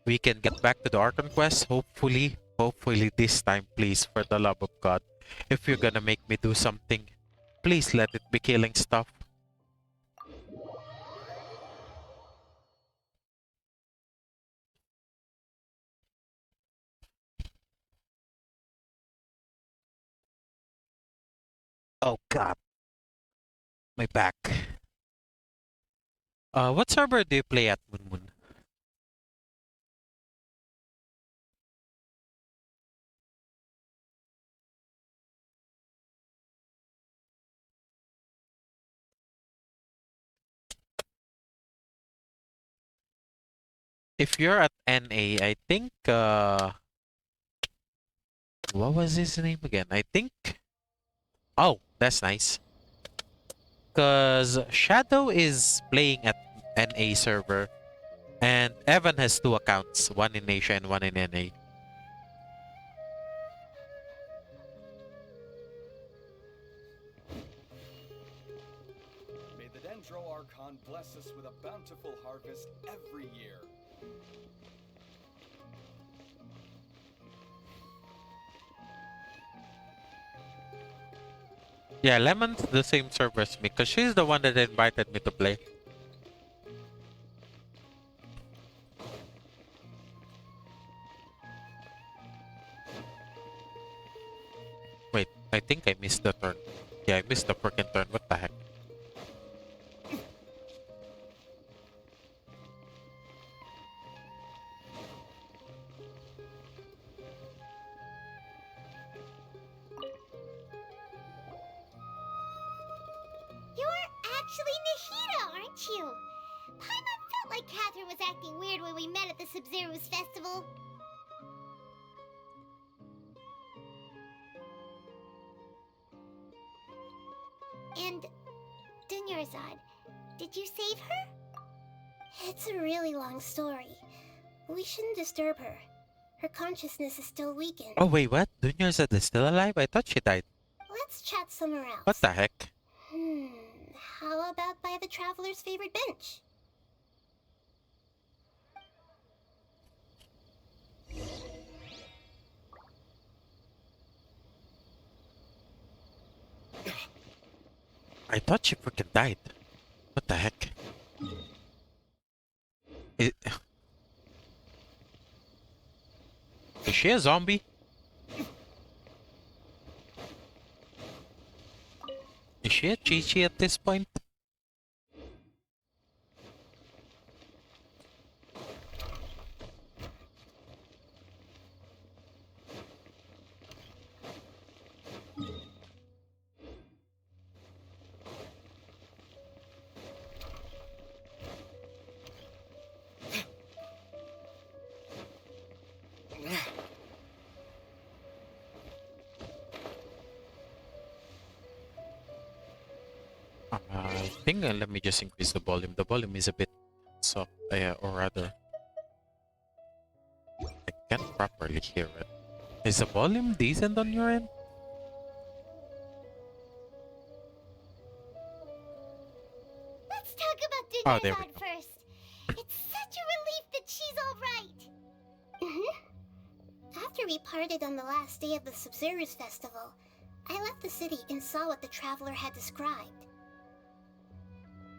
we can get back to the Archon Quest. Hopefully this time, please, for the love of God. If you're gonna make me do something, please let it be killing stuff. Oh God, my back. What server do you play at, Moon Moon? If you're at NA, I think what was his name again? I think oh, that's nice. Cause Shadow is playing at NA server and Evan has two accounts, one in Asia and one in NA. May the Dendro Archon bless us with a bountiful harvest every year. Yeah, Lemon's the same server as me because she's the one that invited me to play. Wait, I think I missed the turn. Yeah, I missed the freaking turn. What the heck? You're actually Nahida, aren't you? Paimon felt like Catherine was acting weird when we met at the Sumeru's festival. And Dunyarzad, did you save her? It's a really long story. We shouldn't disturb her. Her consciousness is still weakened. Oh wait, what? Dunyarzad is still alive? I thought she died. Let's chat somewhere else. What the heck? How about by the traveler's favorite bench? I thought she freaking died. What the heck? Is, is she a zombie? Is she a Chi-Chi at this point? I think let me just increase the volume. The volume is a bit soft, or rather, I can't properly hear it. Is the volume decent on your end? Let's talk about Oh, there we Dunyarzad go. first. It's such a relief that she's alright. After we parted on the last day of the Sumeru's festival, I left the city and saw what the traveler had described.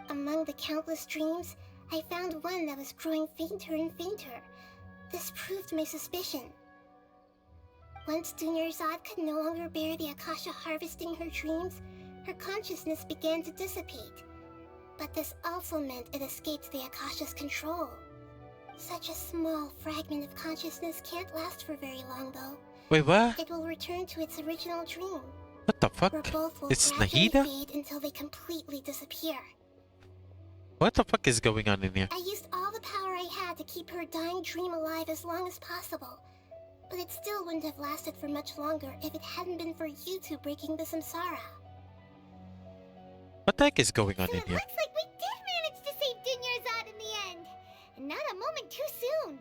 Among the countless dreams, I found one that was growing fainter and fainter. This proved my suspicion. Once Dunyarzad could no longer bear the Akasha harvesting her dreams, her consciousness began to dissipate. But this also meant it escaped the Akasha's control. Such a small fragment of consciousness can't last for very long, though. Wait, what? It will return to its original dream, What the fuck? where both will It's gradually Nahida? fade until they completely disappear. What the fuck is going on in here? I used all the power I had to keep her dying dream alive as long as possible. But it still wouldn't have lasted for much longer if it hadn't been for you two breaking the samsara. What the heck is going on So in it here? looks like we did manage to save Dunyarzad in the end. And not a moment too soon.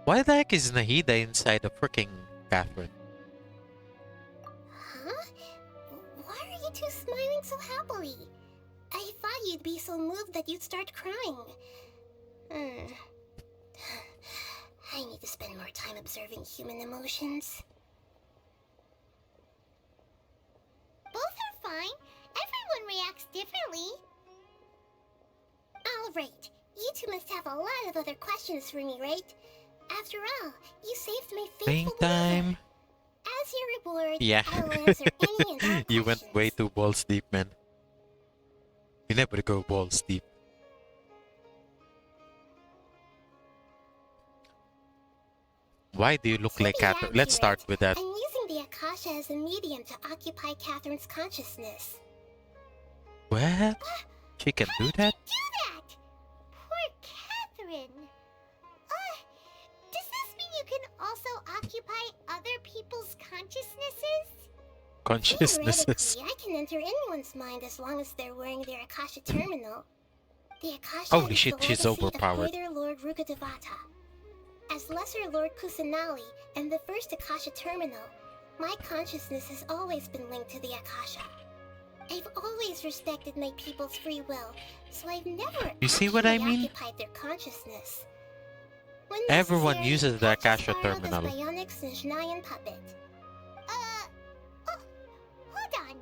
Why the heck is Nahida inside of freaking Catherine? Huh? Why are you two smiling so happily? I thought you'd be so moved that you'd start crying. to spend more time observing human emotions. Both are fine. Everyone reacts differently. Alright, you two must have a lot of other questions for me, right? After all, you saved my Playing faithful believer. time. As your reward, Yeah. I will answer any and all You went questions. way too balls deep, man. You never go balls deep. Why do you look To like be Catherine? Let's start accurate, with that. I'm using the Akasha as a medium to occupy Catherine's consciousness. What? She can do that? Do that! Poor Catherine. Does this mean you can also occupy other people's consciousnesses? Consciousnesses. Theoretically, I can enter anyone's mind as long as they're wearing their Akasha terminal. The Akasha Holy is shit, the she's legacy overpowered. of Greater Lord Rukkhadevata. As Lesser Lord Kusanali and the first Akasha terminal, my consciousness has always been linked to the Akasha. I've always respected my people's free will, so I've never You see what I actually mean? occupied their consciousness. When Everyone necessary, uses the I'll just Akasha borrow terminal. This bionic Snezhnayan puppet. Hold on.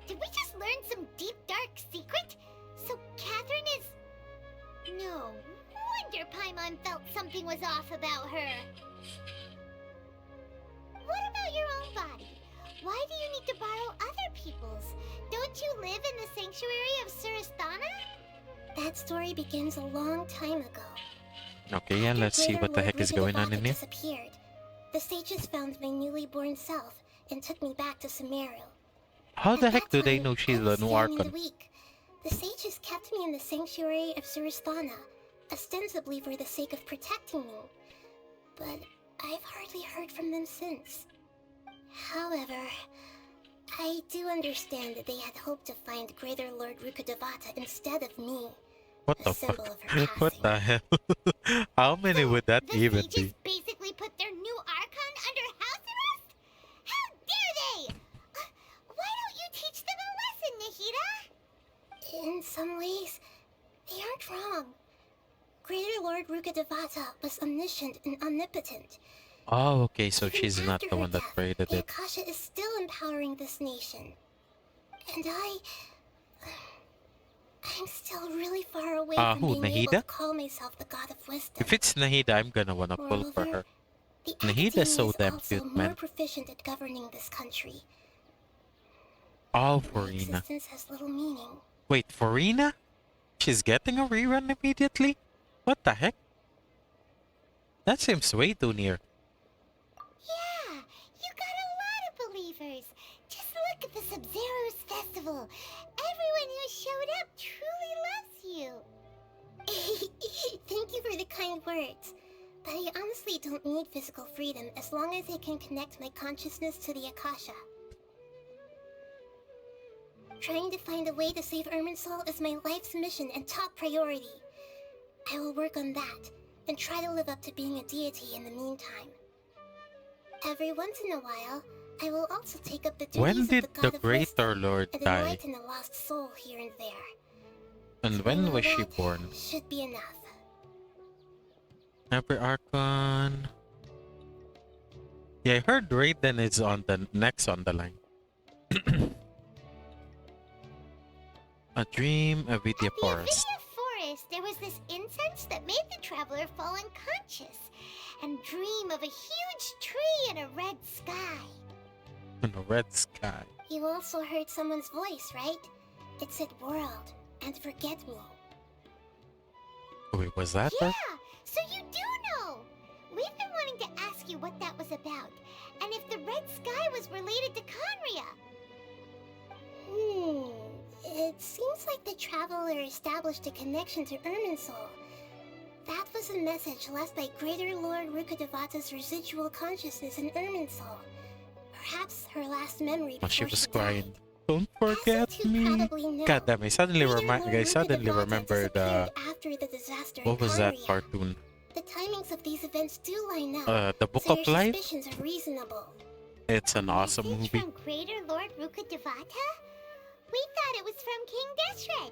Did we just learn some deep dark secret? So Catherine is... No wonder Paimon felt something was off about her. What about your own body? Why do you need to borrow other people's? Don't you live in the sanctuary of Surasthana? That story begins a long time ago. Okay, yeah, After let's see Greater what the Lord heck is going on Rukkhadevata in here. disappeared, the sages found my newly born self and took me back to Sumeru. How the At heck that do they time, know she's I the was new young and Archon? weak. The sages kept me in the sanctuary of Surasthana, ostensibly for the sake of protecting me. But I've hardly heard from them since. However, I do understand that they had hoped to find Greater Lord Rukkhadevata instead of me. What A the symbol fuck? of her What passing. the hell? How many would that The even sages be? basically put their new Archon under house arrest? How dare they! Why don't you teach them a lesson, Nahida? In some ways, they aren't wrong. Greater Lord Rukkhadevata was omniscient and omnipotent. Oh, okay, so Even she's not after the her one that death, created the it. Akasha is still empowering this nation. And I'm still really far away from Who, being able to Nahida? call myself the god of wisdom. If it's Nahida, I'm gonna wanna pull for Moreover, her. the Nahida's so academia is damn also cute, more man. proficient at governing this country. Oh, My Farina. existence has little meaning. Wait, Farina? She's getting a rerun immediately? What the heck? That seems way too near. Yeah, you got a lot of believers. Just look at the Sub-Zero's festival. Everyone who showed up truly loves you. Thank you for the kind words. But I honestly don't need physical freedom as long as I can connect my consciousness to the Akasha. Trying to find a way to save Irminsul is my life's mission and top priority. I will work on that, and try to live up to being a deity in the meantime. Every once in a while, I will also take up the duties When of did the the God of Greater Wisdom Lord and die? enlighten a lost soul here and there. And I when know was she that born? should be enough. Every Archon. Yeah, I heard Raiden is on the next on the line. A dream, a Vidya At the forest. Avidia Forest, there was this incense that made the traveler fall unconscious and dream of a huge tree and a red sky. And a red sky. You also heard someone's voice, right? It said world and forget me. Wait, was that Yeah, her? so you do know. We've been wanting to ask you what that was about, and if the red sky was related to Conria. It seems like the traveler established a connection to Irminsul. That was a message left by Greater Lord Rukkhadevata's residual consciousness in Irminsul. Perhaps her last memory before She was died. crying. Don't forget As you two me. probably know, God damn, I suddenly, Greater Lord Rukkhadevata remembered disappeared after the disaster what in was that Conria. cartoon? The timings of these events do line up, The Book so of your Life? suspicions are reasonable. It's an awesome Message movie. from Greater Lord Rukkhadevata? We thought it was from King Deshret.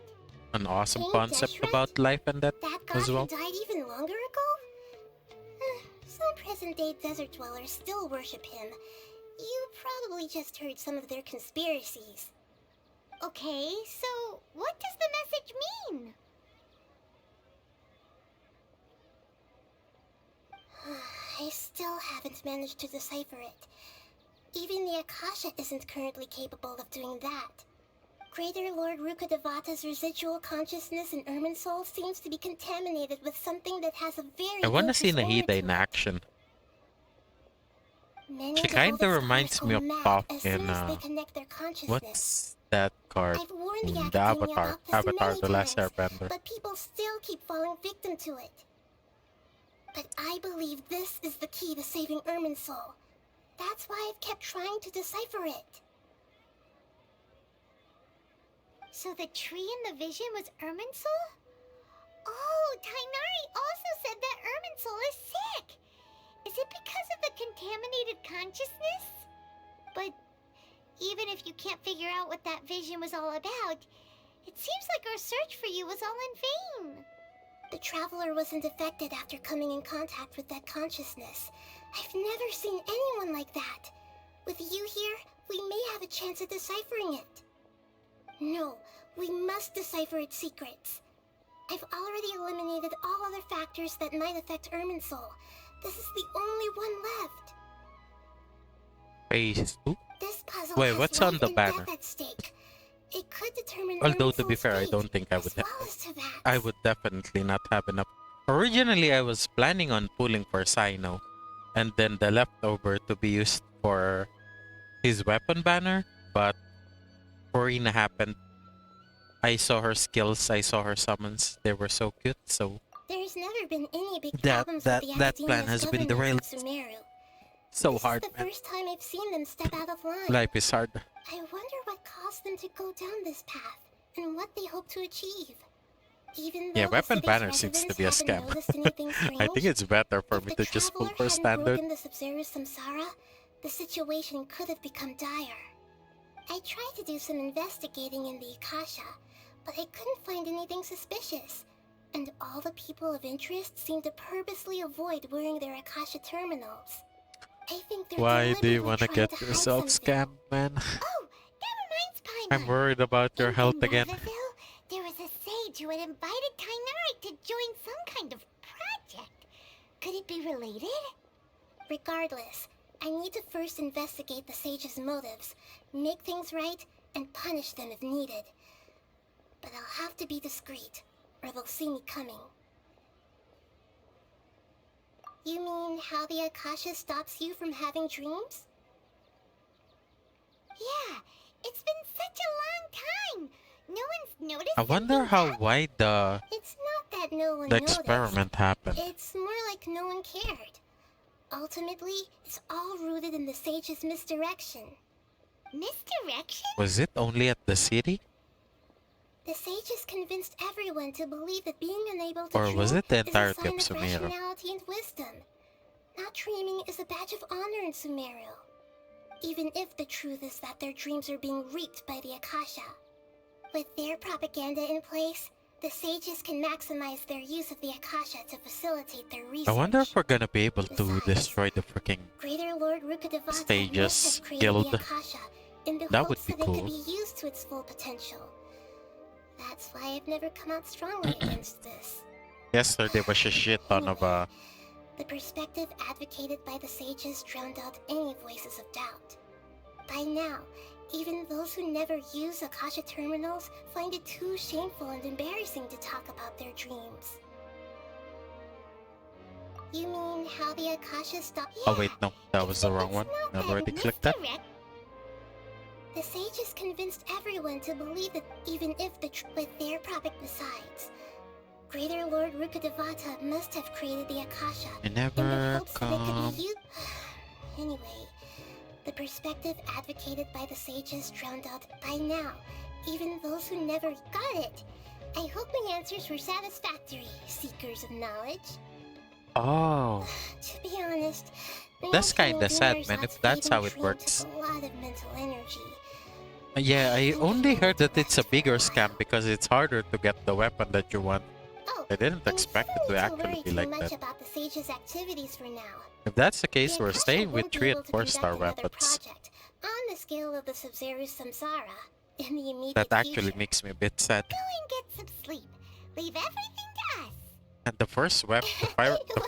An awesome King concept Deshret? about life and that That god as well. who died even longer ago? Some present-day desert dwellers still worship him. You probably just heard some of their conspiracies. Okay, so what does the message mean? I still haven't managed to decipher it. Even the Akasha isn't currently capable of doing that. Greater Lord Rukkhadevata's residual consciousness in Irminsul seems to be contaminated with something that has a very I want to see dangerous aura Nahida to in it. action. Many She devoted kinda scholars reminds go me of mad Toph as in, soon as they connect their consciousness. what's that card? I've warned the The Academia Avatar. about this Avatar, many the Last times, Airbender. but people still keep falling victim to it. But I believe this is the key to saving Irminsul. That's why I've kept trying to decipher it. So the tree in the vision was Irminsul? Oh, Tainari also said that Irminsul is sick. Is it because of the contaminated consciousness? But even if you can't figure out what that vision was all about, it seems like our search for you was all in vain. The Traveler wasn't affected after coming in contact with that consciousness. I've never seen anyone like that. With you here, we may have a chance at deciphering it. No, we must decipher its secrets. I've already eliminated all other factors that might affect Irminsul. This is the only one left. Phase 2? This puzzle Wait, has what's on life the and banner? death at stake. It could determine Although to be Irminsul's fair, I fate, don't think I as would well as Teyvat's. I would definitely not have enough. Originally, I was planning on pulling for Sino, and then the leftover to be used for his weapon banner, but Corina happened. I saw her skills, I saw her summons. They were so cute, so There's never been any big That- problems that- with the that plan Academia's has been governance derailed. of Sumeru. so This hard, is the man. first time I've seen them step out of line. Life is hard. I wonder what caused them to go down this path, and what they hope to achieve. Even though Yeah, the weapon city's banner seems to residents be a haven't scam. noticed anything I think strange, it's better for if me the to just pull Traveler for hadn't standard. broken the Sumeru Samsara, the situation could have become dire. I tried to do some investigating in the Akasha, but I couldn't find anything suspicious. And all the people of interest seem to purposely avoid wearing their Akasha terminals. I think they're Why do you deliberately want to trying get to hide yourself something. scammed, man? Oh, that reminds Paimon. I'm worried about your In health again. Navaville, there was a sage who had invited Tainari to join some kind of project. Could it be related? Regardless, I need to first investigate the sage's motives, make things right, and punish them if needed. But I'll have to be discreet, or they'll see me coming. You mean how the Akasha stops you from having dreams? Yeah, it's been such a long time. No one's noticed. I wonder how wide the It's not that no one the noticed. experiment happened. It's more like no one cared. Ultimately, it's all rooted in the sage's misdirection. Misdirection? Was it only at the city? The sages convinced everyone to believe that being unable to Or dream was it the is a entirety sign of of Sumeru? rationality and wisdom. Not dreaming is a badge of honor in Sumeru. Even if the truth is that their dreams are being reaped by the Akasha. With their propaganda in place, the sages can maximize their use of the Akasha to facilitate their research. I wonder if we're gonna be able to Besides, destroy the freaking Greater Lord Rukkhadevata Stages must have created Guild. the Akasha in the That would hopes be that it cool. could be used to its full potential. That's why I've never come out strongly against this. Yesterday was a shit ton of The perspective advocated by the sages drowned out any voices of doubt. By now, even those who never use Akasha terminals find it too shameful and embarrassing to talk about their dreams. You mean how the Akasha stopped? Oh wait, no, that was the wrong one. I already clicked that. The sages convinced everyone to believe that even if with their prophet besides, Greater Lord Rukkhadevata must have created the Akasha You in the never hopes that it could come. be used. Anyway, the perspective advocated by the sages drowned out by now, even those who never got it. I hope my answers were satisfactory, seekers of knowledge. Oh, To be honest, That's maintaining kinda sad, Dunar's man, odds if that's fading how it dream works. took a lot of mental energy. yeah, I only heard that it's a bigger scam because it's harder to get the weapon that you want. Oh, I didn't and expect it you to don't need to actually worry be too like much that. about the sage's activities for now. If that's the case, The we're Akasha staying with won't be 3 and able to 4-star conduct another weapons. project on the scale of the Sumeru Samsara in the immediate That actually future. makes me a bit sad. Go and get some sleep. Leave everything to us. And the first the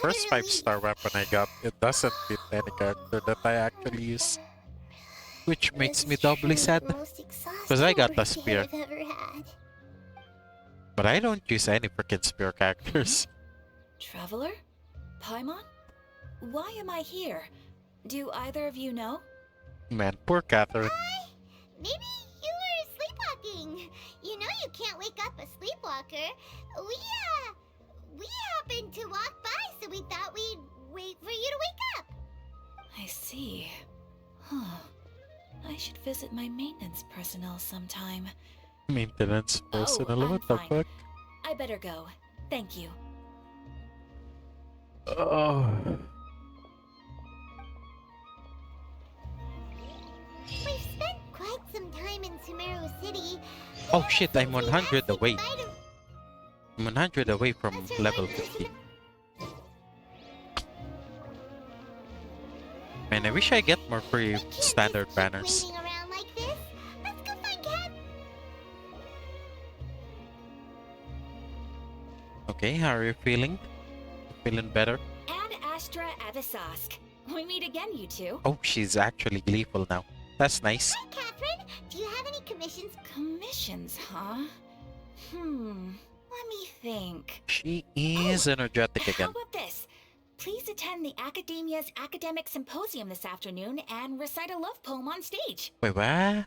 first What a 5-star relief. weapon I got, it doesn't fit any character that I actually use, which makes This me is doubly truly sad. the most Because I exhausting got a birthday spear, I've ever had. but I don't use any freaking spear characters. Traveler? Paimon? Why am I here? Do either of you know? Man, poor Catherine. Maybe you were sleepwalking. You know you can't wake up a sleepwalker. We happened to walk by, so we thought we'd wait for you to wake up. I see. Huh. I should visit my maintenance personnel sometime. Maintenance personnel, I'm what the fine. fuck? I better go. Thank you. Oh. We've spent quite some time in Sumeru City. Oh shit, I'm Since we 100 last said away. goodbye to- I'm 100 away from That's your level life. 50. Man, I wish I get more free We can't standard just keep banners. waiting around like this. Let's go find Cat. Okay, how are you feeling? Feeling better? Ad Astra Avisask. We meet again, you two. Oh, she's actually gleeful now. That's nice. Hi, Catherine. Do you have any commissions? Commissions, huh? Let me think. She is energetic How again. about this? Please attend the Academia's Academic Symposium this afternoon and recite a love poem on stage. Wait, what?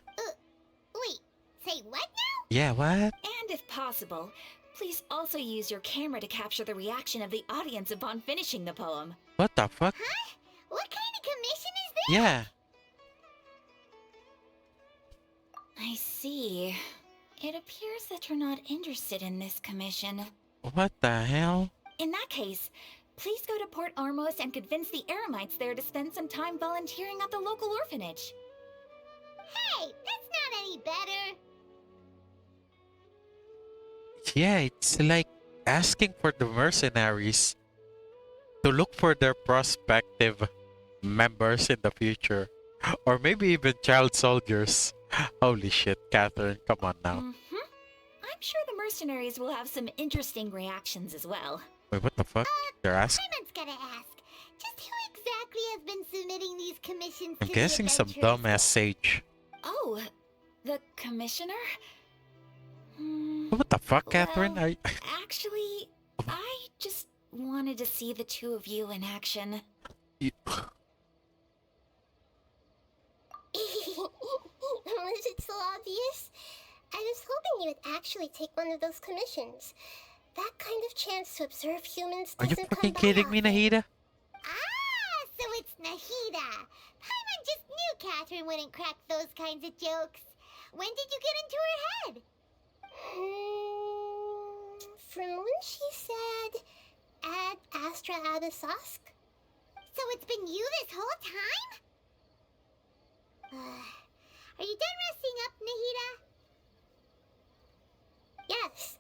Wait, say what now? Yeah, what? And if possible, please also use your camera to capture the reaction of the audience upon finishing the poem. What the fuck? Huh? What kind of commission is this? Yeah. I see. It appears that you're not interested in this commission. What the hell? In that case, please go to Port Armos and convince the Eremites there to spend some time volunteering at the local orphanage. Hey, that's not any better. Yeah, it's like asking for the mercenaries to look for their prospective members in the future. Or maybe even child soldiers. Holy shit, Catherine, come on now. I'm sure the mercenaries will have some interesting reactions as well. Wait, what the fuck? They're asking? Paimon's gotta ask. Just who exactly has been submitting these commissions I'm to guessing the some adventurers? dumbass sage. Oh, the commissioner? What the fuck, Catherine? Well, Are you... Actually, I just wanted to see the two of you in action. you- Was it so obvious? I was hoping you would actually take one of those commissions. That kind of chance to observe humans Are you doesn't fucking come by kidding me, often. Nahida? Ah, so it's Nahida. Paimon just knew Catherine wouldn't crack those kinds of jokes. When did you get into her head? From when she said, Ad Astra Abisask? So it's been you this whole time? Are you done resting up, Nahida? Yes.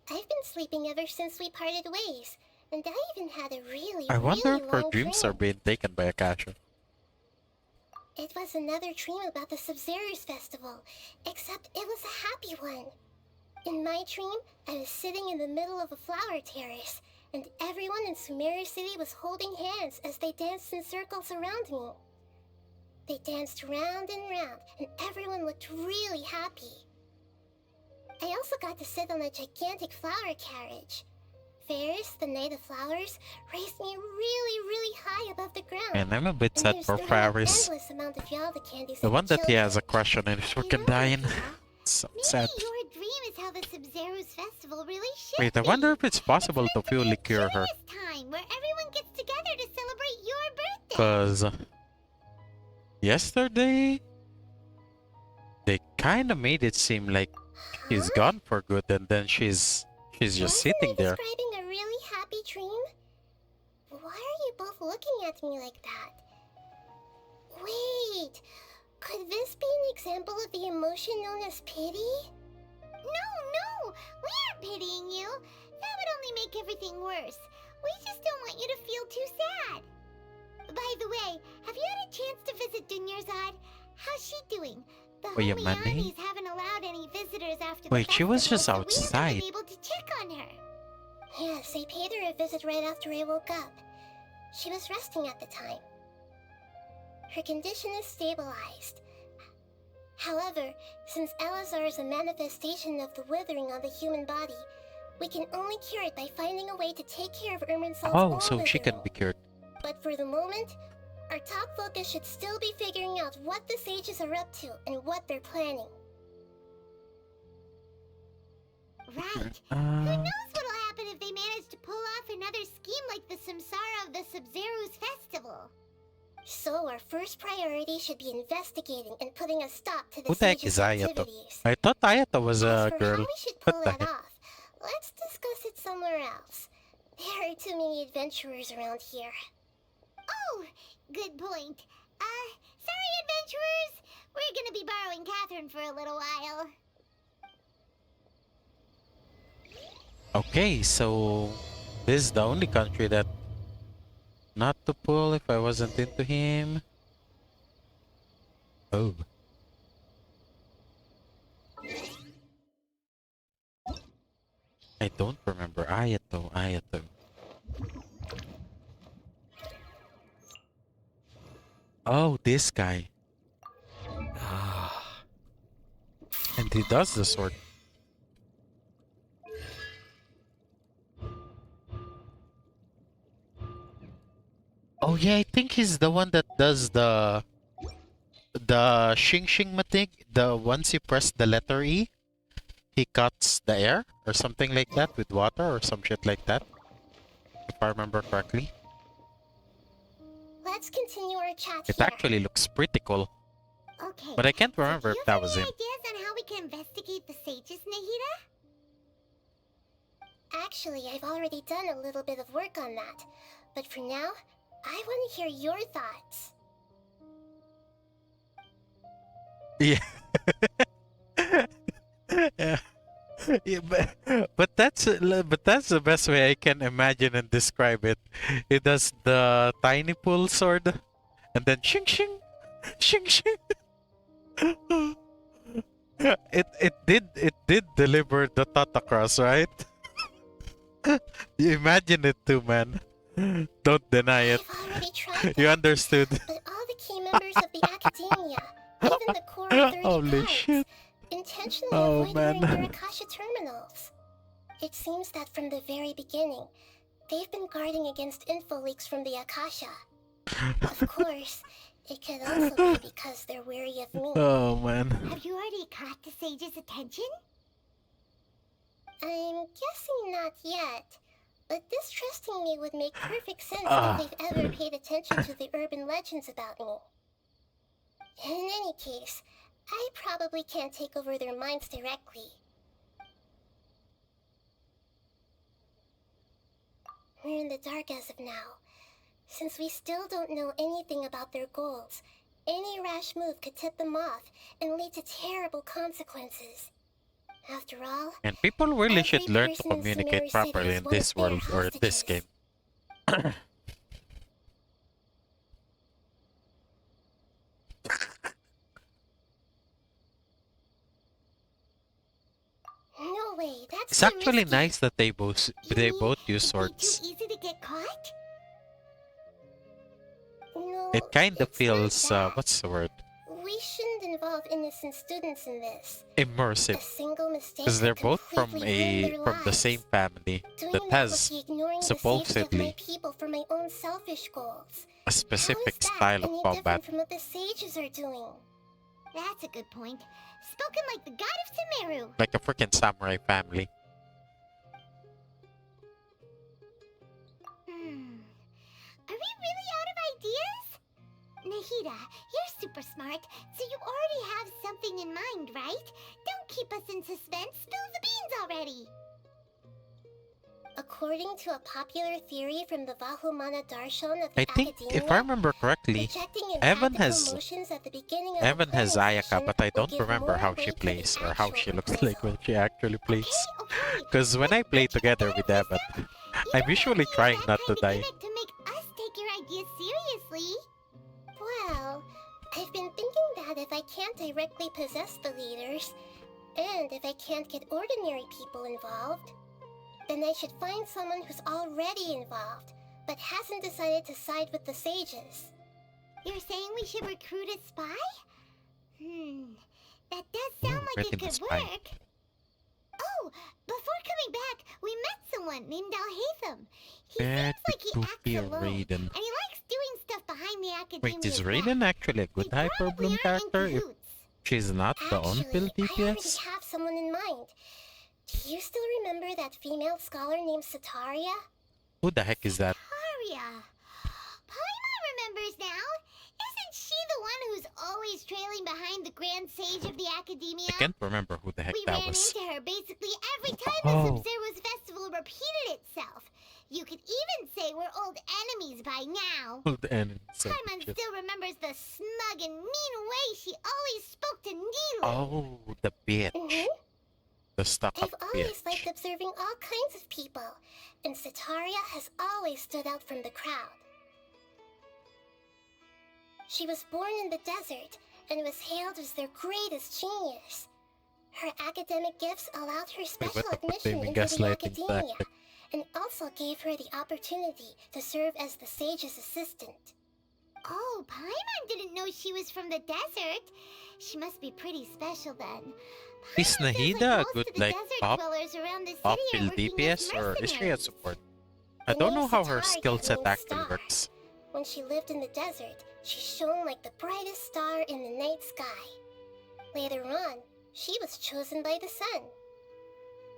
I've been sleeping ever since we parted ways, and I even had a really, I wonder really if her long dreams dream. are being taken by Akasha. It was another dream about the Sub-Zero's festival, except it was a happy one. In my dream, I was sitting in the middle of a flower terrace, and everyone in Sumeru City was holding hands as they danced in circles around me. They danced round and round, and everyone looked really happy. I also got to sit on a gigantic flower carriage. Ferris, the Knight of Flowers, raised me really, really high above the ground. Man, I'm a bit And sad there's for still an Faris. endless amount of Yalda candies The in one that he children. has a crush on and is You fucking know, dying. Nahida, So maybe sad. your dream is how the Sub-Zero's festival really should Wait, I be. wonder if it's possible to It's meant fully be a cure her. joyous time where everyone gets together to celebrate your birthday. Cause yesterday they kind of made it seem like she's Huh? gone for good, and then she's just Wasn't sitting I there. describing a really happy dream? Why are you both looking at me like that? Wait, could this be an example of the emotion known as pity? No, we aren't pitying you. That would only make everything worse. We just don't want you to feel too sad. By the way, have you had a chance to visit Dunyarzad? How's she doing? The Wait, homie Money? armies haven't allowed any visitors after Wait, the she was festival, just so we haven't outside. been able to check on her. Yes, I paid her a visit right after I woke up. She was resting at the time. Her condition is stabilized. However, since Elazar is a manifestation of the withering on the human body, we can only cure it by finding a way to take care of Irminsul's Oh, own so she can withering. be cured. But for the moment, our top focus should still be figuring out what the sages are up to and what they're planning. Right. Who knows what'll happen if they manage to pull off another scheme like the Samsara of the Sub-Zero's festival? So our first priority should be investigating and putting a stop to the Who the heck sages' is Ayato? activities. I thought Ayato was As a for girl. how we should What pull the that heck? off, let's discuss it somewhere else. There are too many adventurers around here. Oh, good point. Sorry, adventurers. We're gonna be borrowing Catherine for a little while. Okay, so this is the only country that not to pull if I wasn't into him. Oh. I don't remember Ayato. Oh, this guy. Ah. And he does the sword. Oh yeah, I think he's the one that does the Xing Xing Matig. The once you press the letter E, he cuts the air or something like that with water or some shit like that. If I remember correctly. Let's continue our chat It here. actually looks pretty cool. Okay. But I can't so remember do if you that have was any him. ideas on how we can investigate the sages, Nahida? Actually, I've already done a little bit of work on that. But for now, I want to hear your thoughts. Yeah. Yeah. Yeah, but that's the best way I can imagine and describe it. It does the tiny pull sword, and then shing shing, shing shing. It did deliver the Tatacross, right? You imagine it too, man. Don't deny it. I've already tried You that, understood. but all the key members of the academia, even the core 30 Holy guards, shit. intentionally Oh, avoid man. wearing their Akasha terminals. It seems that from the very beginning, they've been guarding against info leaks from the Akasha. Of course, it could also be because they're wary of me. Oh man. Have you already caught the sage's attention? I'm guessing not yet, but distrusting me would make perfect sense Ah. if they've ever paid attention to the urban legends about me. In any case, I probably can't take over their minds directly. We're in the dark as of now. Since we still don't know anything about their goals, any rash move could tip them off and lead to terrible consequences. After all, And people really every should learn to person in communicate Sumeru City properly is in one this of their world or in this hostages. game. No way, that's It's too actually risky. nice that they both You mean use it'd be swords. too easy to get caught? No, It kind of it's not feels that. what's the word? We shouldn't involve innocent students in this. Immersive. A single mistake Because they're could both from completely ruin their the same lives. family Doing that that would has be ignoring the safety of supposedly my people for my own selfish goals. a How is specific that style of any combat. different from what the sages are doing? That's a good point. Spoken like the god of Sumeru. Like a freaking samurai family. Are we really out of ideas? Nahida, you're super smart, so you already have something in mind, right? Don't keep us in suspense. Spill the beans already. According to a popular theory from the Vahumana Darshan of I the think, Academia, if I remember correctly, projecting Evan impractical has motions at the beginning of Evan a has planning Ayaka, session but I will don't give remember more how she weight to the plays or how actual she looks proposal. like when she actually plays. Okay. Because when I play together with Evan, You I'm don't usually have to use trying that not to kind of die. gimmick to make us take your ideas seriously. Well, I've been thinking that if I can't directly possess the leaders, and if I can't get ordinary people involved, then I should find someone who's already involved, but hasn't decided to side with the sages. You're saying we should recruit a spy? That does sound like it Recruiting a could spy. work. Oh, before coming back, we met someone named Alhaitham. He seems like he acts alone, Raiden. and he likes doing stuff behind the academia. Wait, is Raiden actually a good Hyper Bloom character if she's not the on-pill Actually, I already DPS? have someone in mind. Do you still remember that female scholar named Sataria? Who the heck is that? Arya. Paimon remembers now. Isn't she the one who's always trailing behind the Grand Sage of the Academia? I can't remember who the heck We that ran was. into her basically every time Oh. the Sub-Zero's festival repeated itself. You could even say we're old enemies by now. Old enemy. Paimon still remembers the smug and mean way she always spoke to Neelu. Oh, the bitch. Mm-hmm. The stuck-up I've always bitch. liked observing all kinds of people, and Sataria has always stood out from the crowd. She was born in the desert and was hailed as their greatest genius. Her academic gifts allowed her special what the fuck admission they mean into the gaslighting academia, tactic? and also gave her the opportunity to serve as the sage's assistant. Oh, Paimon didn't know she was from the desert. She must be pretty special then. Is Paimon feels Nahida a most good, of the like, desert top dwellers around the city Top-pill are working as DPS, or is she a mercenaries. support? The I don't name know how her Sataria skill set means actually star. works. When she lived in the desert, she shone like the brightest star in the night sky. Later on, she was chosen by the sun.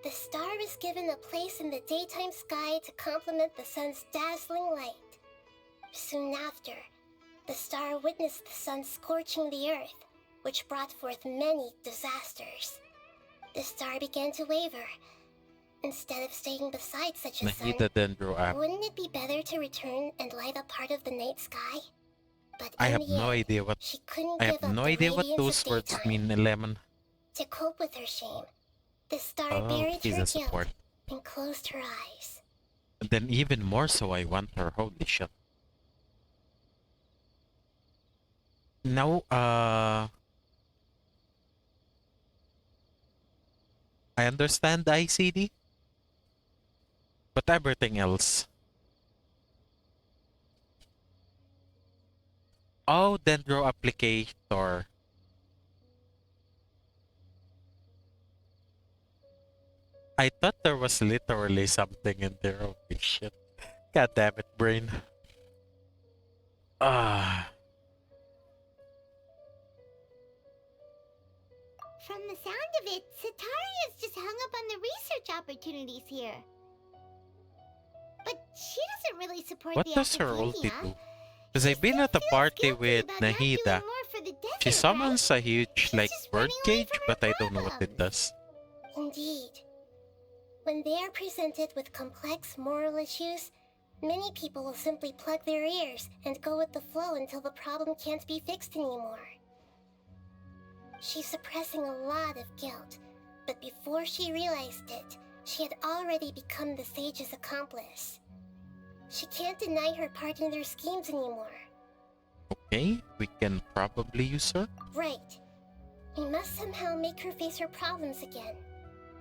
The star was given a place in the daytime sky to complement the sun's dazzling light. Soon after, the star witnessed the sun scorching the earth, which brought forth many disasters. The star began to waver. Instead of staying beside such a sun, Nahida Dendro app. wouldn't it be better to return and light up part of the night sky? But I in have the no end, idea what she couldn't I give have up no the idea what radiance those of words daytime. mean, Lemon. To cope with her shame, the star Oh, buried she's her a support. guilt and closed her eyes. Then even more so I want her, holy shit. Now, I understand ICD, but everything else. Oh, Dendro Applicator. I thought there was literally something in there. Holy shit. God damn it, brain. Ah. From the sound of it, Sataria's just hung up on the research opportunities here. But she doesn't really support What the does her academia. ulti do? Because I've been at a party with Nahida. She She summons a huge, She's like, just bird running away cage, from her but I don't know what it problems. does. Indeed. When they are presented with complex moral issues, many people will simply plug their ears and go with the flow until the problem can't be fixed anymore. She's suppressing a lot of guilt, but before she realized it, she had already become the sage's accomplice. She can't deny her part in their schemes anymore. Okay, we can probably use her. Right. We must somehow make her face her problems again.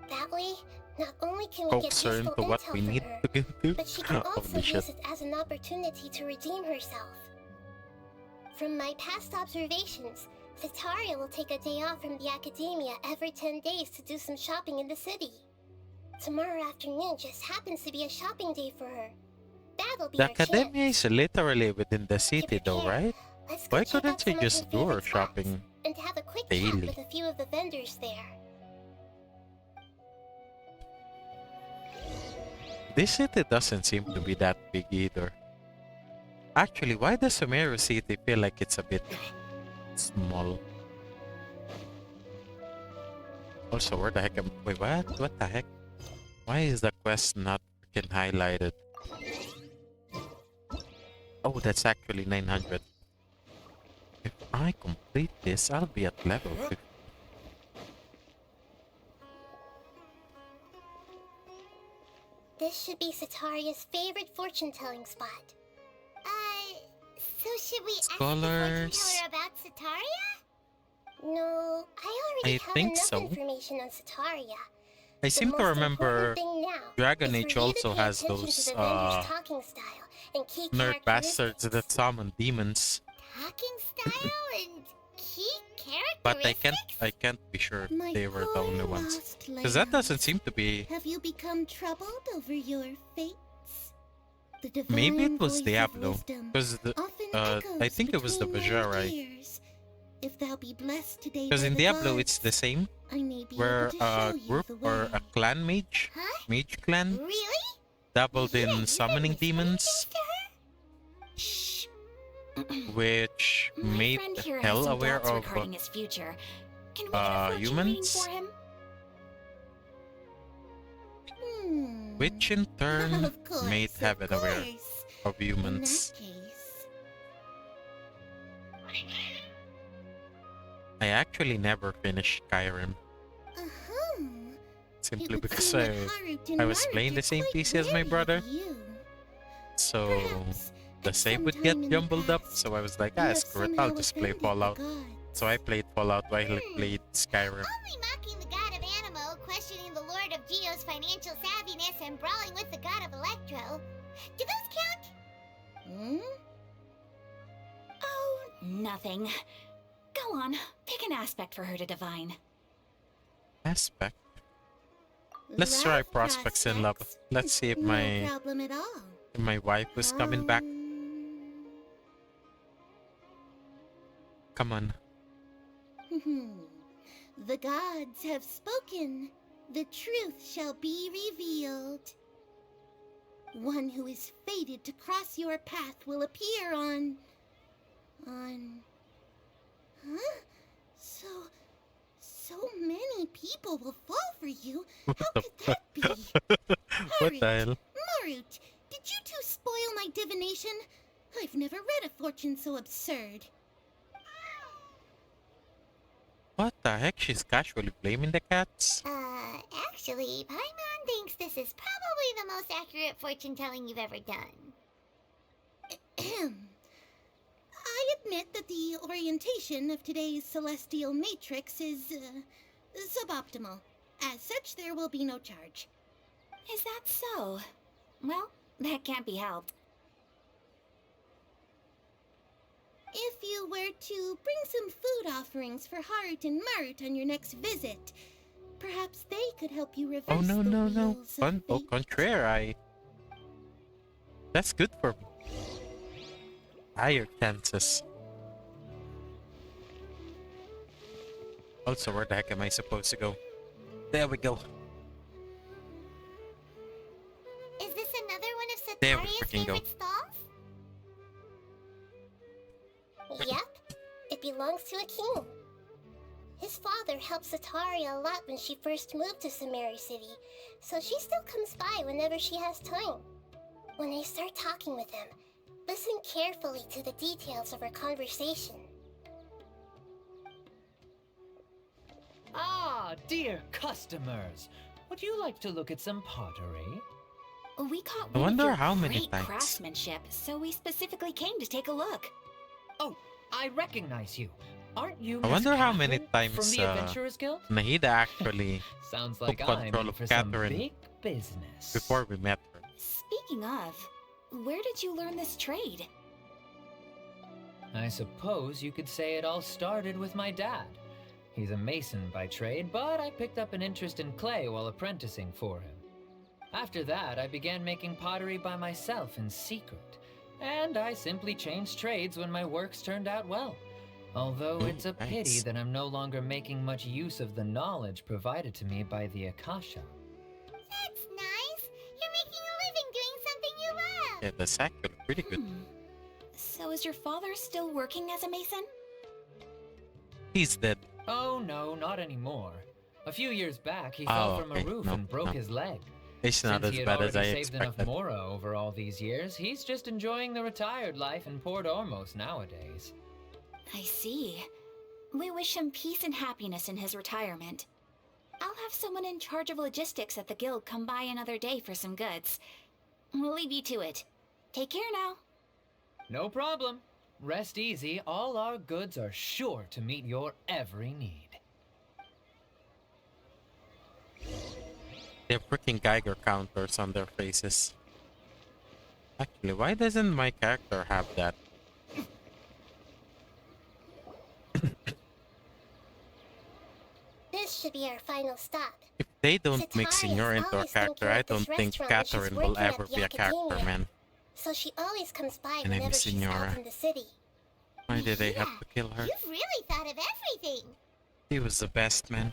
That way, not only can we Coax get her useful into what intel we from need her, to get to. but she can also Holy shit. use it as an opportunity to redeem herself. From my past observations, Sataria will take a day off from the academia every 10 days to do some shopping in the city. Tomorrow afternoon just happens to be a shopping day for her. That'll be The our academia chance. is literally within the city though, prepare. right? Let's go Why check couldn't out she some of just her do her favorite spots shopping and have a quick daily? chat with a few of the vendors there. This city doesn't seem to be that big either. Actually, why does Sumeru City feel like it's a bit small? Also, where the heck am... Wait, what? What the heck? Why is the quest not can highlight it. Oh, that's actually 900. If I complete this, I'll be at level 50. This should be Sataria's favorite fortune-telling spot. So should we ask the Scholars. fortune teller about Sataria? No, I already I have think enough so. information on Sataria. I seem The to most remember important thing now Dragon is Age for you to also pay has attention to those the vendor's talking style and key nerd bastards characteristics. that summon demons. Talking style and key But characteristics? I can't be sure My if they were the poor only ones. lost Because that lambs. doesn't seem to be. Have you become troubled over your fates? The Maybe divine it was voice of Diablo. wisdom Because often I echoes think it was the between Vajra, my right? ears. If thou be blessed today Because by in the Diablo gods, it's the same. I may be Where able to a show you group the or way. a clan mage, Huh? mage clan, Really? dabbled Yeah, in you summoning didn't explain demons, things to her? Shh. which My made friend here has hell some aware doubts of regarding his future. Can we get a fortune reading humans, for him? which in turn Of course, made of heaven aware course. of humans. In that case, I actually never finished Skyrim, simply it would because seem that Harut and I was Marut playing are the same quite PC as my wary of brother. you. So Perhaps the at save some would get time in the jumbled up. past, So I was like, you ah, have screw it, somehow I'll just play offended the Fallout. gods. So I played Fallout while I played Skyrim. Only mocking the god of Animo, questioning the lord of Geo's financial savviness, and brawling with the god of Electro. Do those count? Hmm? Oh, nothing. Go on, pick an aspect for her to divine. Aspect. Let's try Love prospects in love. prospects? Let's see if No my problem at all. wife is coming back. Come on. The gods have spoken. The truth shall be revealed. One who is fated to cross your path will appear on... Huh? So many people will fall for you. How could that be? What the hell? Marut, did you two spoil my divination? I've never read a fortune so absurd. What the heck? She's casually blaming the cats? Actually, Paimon thinks this is probably the most accurate fortune telling you've ever done. I admit that the orientation of today's celestial matrix is suboptimal. As such, there will be no charge. Is that so? Well, that can't be helped. If you were to bring some food offerings for Harut and Marut on your next visit, perhaps they could help you reverse Oh no the no no! wheels of Au fate. contraire, that's good for me. Higher chances. Also, where the heck am I supposed to go? There we go. Is this another one of There we Sataria's freaking go. favorite stalls? Yep, it belongs to a king. His father helped Sataria a lot when she first moved to Sumeru City, so she still comes by whenever she has time. When I start talking with him, listen carefully to the details of our conversation. Ah, dear customers, would you like to look at some pottery? We caught I one wonder of your how many great times. craftsmanship, so we specifically came to take a look. Oh, I recognize you. Aren't you I Miss wonder how many Catherine from times, the Adventurers Guild? Nahida actually Sounds took like I'm control in of for some Catherine big business. before we met her. Speaking of, where did you learn this trade? I suppose you could say it all started with my dad. He's a mason by trade, but I picked up an interest in clay while apprenticing for him. After that, I began making pottery by myself in secret, and I simply changed trades when my works turned out well. Although Ooh, it's a pity nice. that I'm no longer making much use of the knowledge provided to me by the Akasha. That's nice. You're making a living doing something you love. Yeah, that's actually pretty good. So is your father still working as a mason? He's dead. Oh no, not anymore. A few years back, he Oh, fell from okay. a roof No, and broke no. his leg. It's not Since as he had bad as I already saved enough expected. Mora over all these years, he's just enjoying the retired life in Port Ormos nowadays. I see. We wish him peace and happiness in his retirement. I'll have someone in charge of logistics at the guild come by another day for some goods. We'll leave you to it. Take care now. No problem. Rest easy, all our goods are sure to meet your every need. They have freaking Geiger counters on their faces. Actually, why doesn't my character have that? This should be our final stop. If they don't make Satari Senor is into a always character, thinking I of this don't think restaurant when she's Catherine will working at ever the be a character, academia. man. So she always comes by And I'm whenever she's Senora. out in the city. Why did they have Yeah, to kill her? You've really thought of everything. She was the best, man.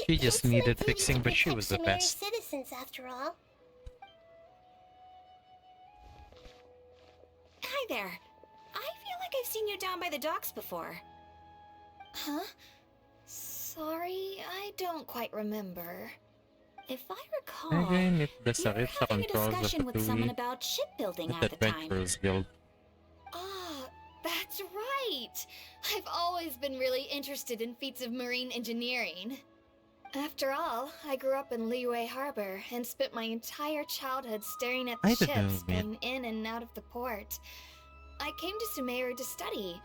She just needed fixing, but she was the best. Citizens, after all. Hi there. I feel like I've seen you down by the docks before. Huh? Sorry, I don't quite remember. If I recall, Again, if the you were Sarissa having a controls the discussion with someone Fatui about shipbuilding at at the time. Adventurers Guild. Ah, that's right! I've always been really interested in feats of marine engineering. After all, I grew up in Liyue Harbor and spent my entire childhood staring at the I don't know, ships man. going in and out of the port. I came to Sumeru to study,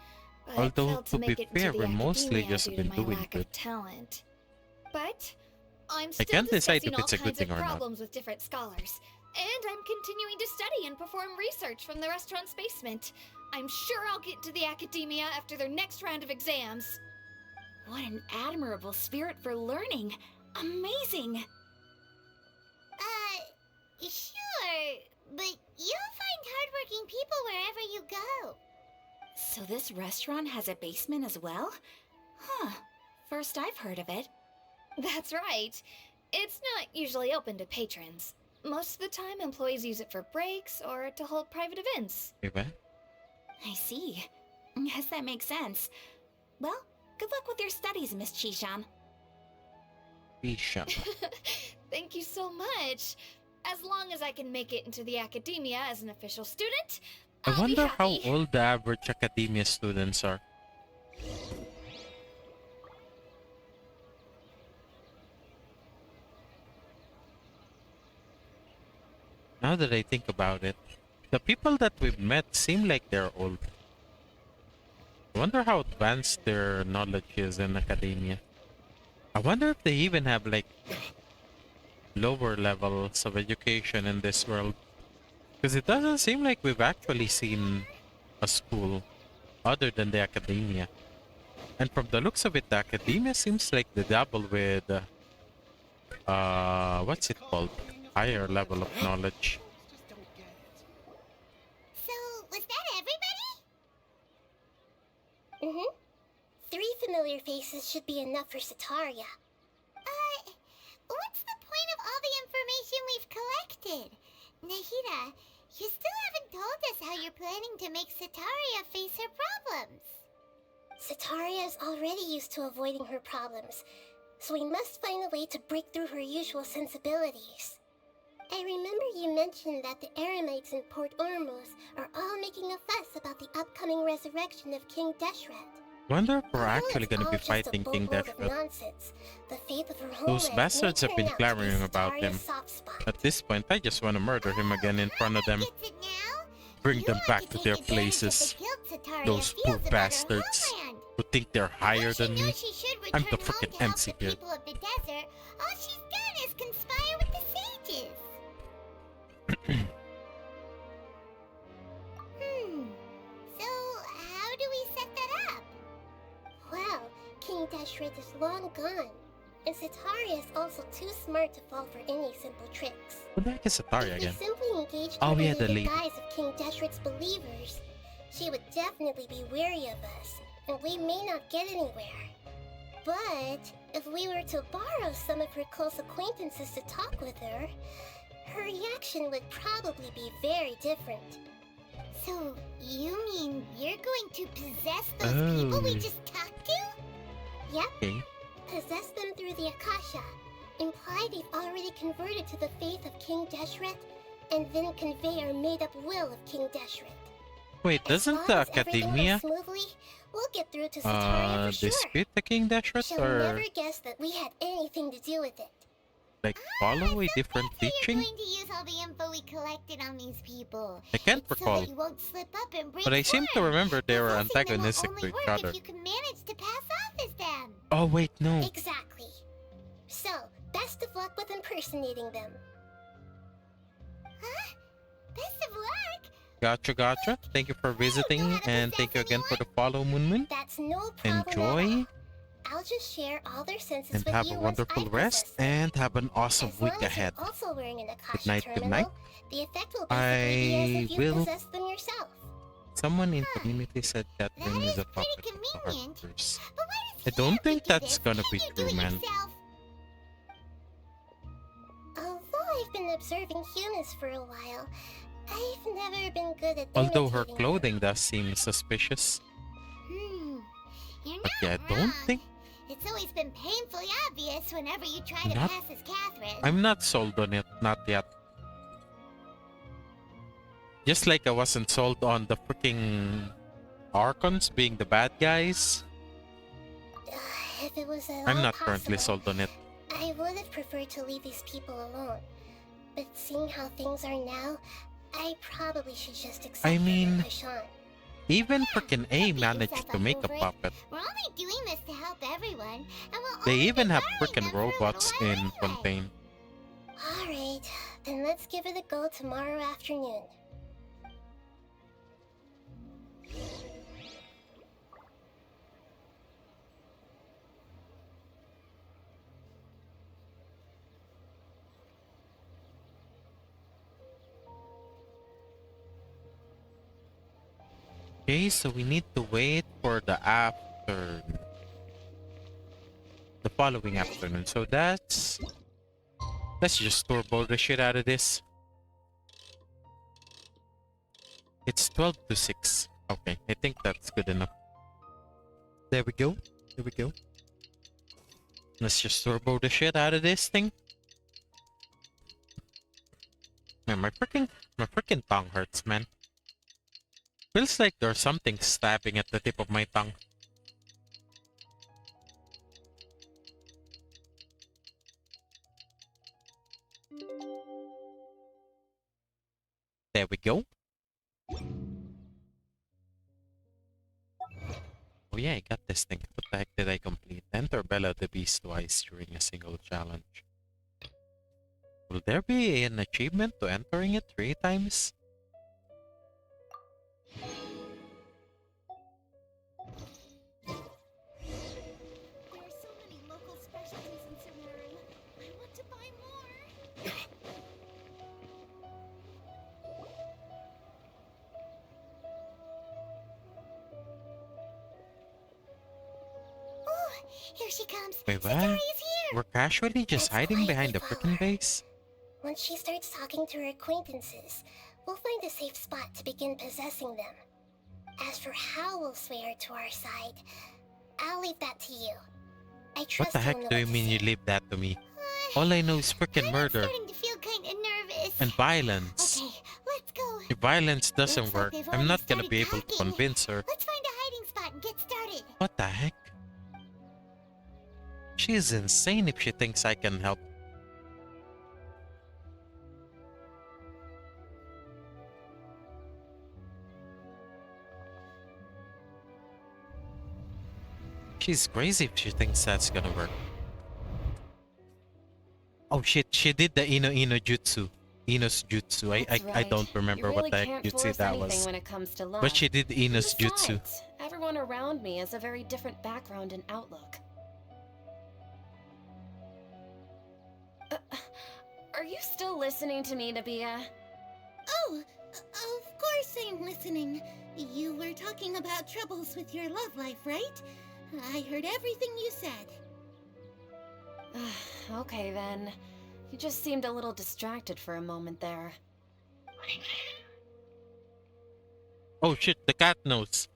but Although, failed to to be make it fair, into the we mostly academia just due to been my doing lack good. of talent. But I'm I still can't decide discussing if it's a all good kinds of thing or not. problems with different scholars. And I'm continuing to study and perform research from the restaurant's basement. I'm sure I'll get to the academia after their next round of exams. What an admirable spirit for learning. Amazing. Sure, but you'll find hardworking people wherever you go. So this restaurant has a basement as well? Huh. First I've heard of it. That's right. It's not usually open to patrons. Most of the time, employees use it for breaks or to hold private events. Diba? I see. Yes, that makes sense. Well, good luck with your studies, Miss Chishan. Isha. Thank you so much. As long as I can make it into the academia as an official student, I I'll be wonder how happy. old the average academia students are. Now that I think about it, the people that we've met seem like they're old. I wonder how advanced their knowledge is in academia. I wonder if they even have like lower levels of education in this world. Because it doesn't seem like we've actually seen a school other than the academia. And from the looks of it, the academia seems like they dabble with what's it called? Higher level of knowledge. Just don't get it. So, was that everybody? Mm-hmm. 3 familiar faces should be enough for Sataria. What's the point of all the information we've collected? Nahida, you still haven't told us how you're planning to make Sataria face her problems. Sataria is already used to avoiding her problems, so we must find a way to break through her usual sensibilities. I remember you mentioned that the Eremites in Port Ormos are all making a fuss about the upcoming resurrection of King Deshret. Wonder if we're Although actually it's gonna all be just a fighting King boatload of Deshret. nonsense, the faith of her Those homeland bastards may have been turn out to be clamoring about Sataria's him. soft spot. At this point, I just want to murder him again in front of them. Gets it now? Bring You them want back to take their advantage of places. the guilt Sataria Those feels poor about her bastards homeland. who think they're higher Don't you than know me. she should I'm return the home frickin' to help MC the here. people of the desert. All she's done is conspire with the sages. So how do we set that up? Well, King Deshret is long gone, and Sataria is also too smart to fall for any simple tricks. Who the heck is Sataria If again? we simply engaged Oh, her yeah, under the the lady. guise of King Deshret's believers, she would definitely be wary of us, and we may not get anywhere. But if we were to borrow some of her close acquaintances to talk with her, her reaction would probably be very different. So you mean you're going to possess those people we Oh. just talked to? Yep, Okay. possess them through the Akasha, imply they've already converted to the faith of King Deshret, and then convey our made-up will of King Deshret. Wait, As doesn't long the as everything Academia goes smoothly, we'll get through to Sataria for sure. dispute the King Dashret, She'll or never guess that we had anything to do with it. like follow a So different that's how teaching? you're going to use all the info we collected on these people. I can't It's so recall, that you won't slip up and break but I seem to form. remember they were Possessing them will antagonistic only to each work other. if you can manage to pass off as them. Oh wait, no. Exactly. So, best of luck with impersonating them. Huh? Best of luck. Gotcha, gotcha. Thank you for visiting, and thank you again for the follow, Moon. That's no problem at Enjoy, all. I'll just share all their senses and with have you a once wonderful I rest, possess them. and have an awesome As week long as ahead. you're also wearing an Akasha Good night, terminal, good night. the effect will basically be as if you will- possessed them yourself. Someone in community said Catherine That is a is pretty topic of the convenient. harvesters. But why I does don't he think have to do that's this? gonna be Can't you true, do it man. yourself? Although I've been observing humans for a while, I've never been good at Although her imitating clothing does seem suspicious. You're But not yeah, I don't wrong. think... It's always been painfully obvious whenever you try to Not- pass as Catherine. I'm not sold on it, not yet. Just like I wasn't sold on the freaking Archons being the bad guys. them. If it was at I'm all not currently possible, sold on it. I would have preferred to leave these people alone. But seeing how things are now, I probably should just accept I it mean, and push on. even freaking A Don't beat managed yourself to up make a over it. puppet. We're only doing this to help everyone, and we'll They only even be have borrowing freaking them for a little robots while in anyway. Fontaine. Alright, then let's give it a go tomorrow afternoon. Okay, so we need to wait for the afternoon. The following afternoon. So that's... Let's just turbo the shit out of this. It's 12 to 6. Okay, I think that's good enough. There we go. There we go. Let's just turbo the shit out of this thing. Man, my freaking tongue hurts, man. Feels like there's something stabbing at the tip of my tongue. There we go. Oh yeah, I got this thing. What the heck did I complete? Enter Bella the Beast twice during a single challenge. Will there be an achievement to entering it 3 times? There are so many local specialties in Sumeru. I want to buy more. Oh, here she comes. Wait, what? Satari's here. We're casually just Let's hiding behind the quietly freaking follow her. base? Once she starts talking to her acquaintances, we'll find a safe spot to begin possessing them. As for how we'll sway her to our side, I'll leave that to you. I trust What the heck you'll know do you what to mean you say. leave that to me? All I know is freaking I'm murder starting to feel kind of nervous. and violence. Okay, let's go. If violence doesn't Looks like work, they've I'm already not gonna started be able to talking. convince her. Let's find a hiding spot and get started. What the heck? She's insane if she thinks I can help. She's crazy if she thinks that's gonna work. Oh shit, she did the Ino Jutsu. Ino's Jutsu. I don't remember what the heck jutsu that was. When it comes to love. But she did Ino's Jutsu. Besides, everyone around me has a very different background and outlook. Are you still listening to me, Nabia? Oh, of course I'm listening. You were talking about troubles with your love life, right? I heard everything you said. Okay then. You just seemed a little distracted for a moment there. Oh shit, the cat knows.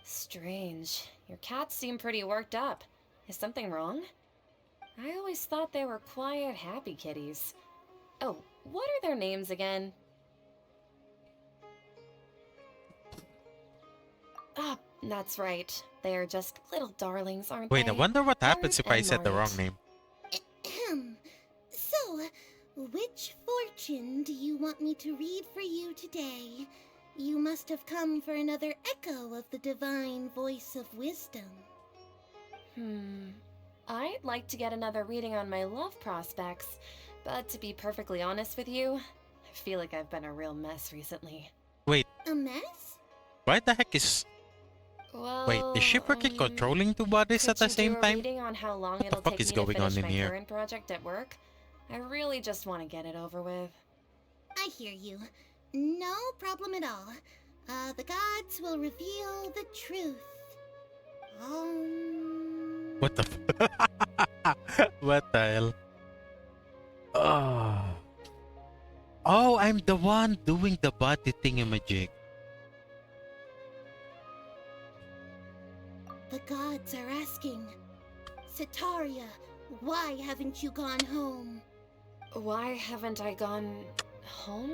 Strange. Your cats seem pretty worked up. Is something wrong? I always thought they were quiet, happy kitties. Oh, what are their names again? Ah, that's right. They are just little darlings, aren't Wait, they? I wonder what happens Art if I and said the wrong Margit. name. Ahem. So, which fortune do you want me to read for you today? You must have come for another echo of the divine voice of wisdom. I'd like to get another reading on my love prospects, but to be perfectly honest with you, I feel like I've been a real mess recently. Wait, A mess? why the heck is... Well, Wait, is she freaking controlling two bodies at could the you same do a time? reading on how long What the it'll fuck take is me to going on finish in my here? current project at work? I really just want to get it over with. I hear you. No problem at all. The gods will reveal the truth. What the What the hell? Oh. Oh, I'm the one doing the body thingamajig. The gods are asking, Setaria, why haven't you gone home? Why haven't I gone home?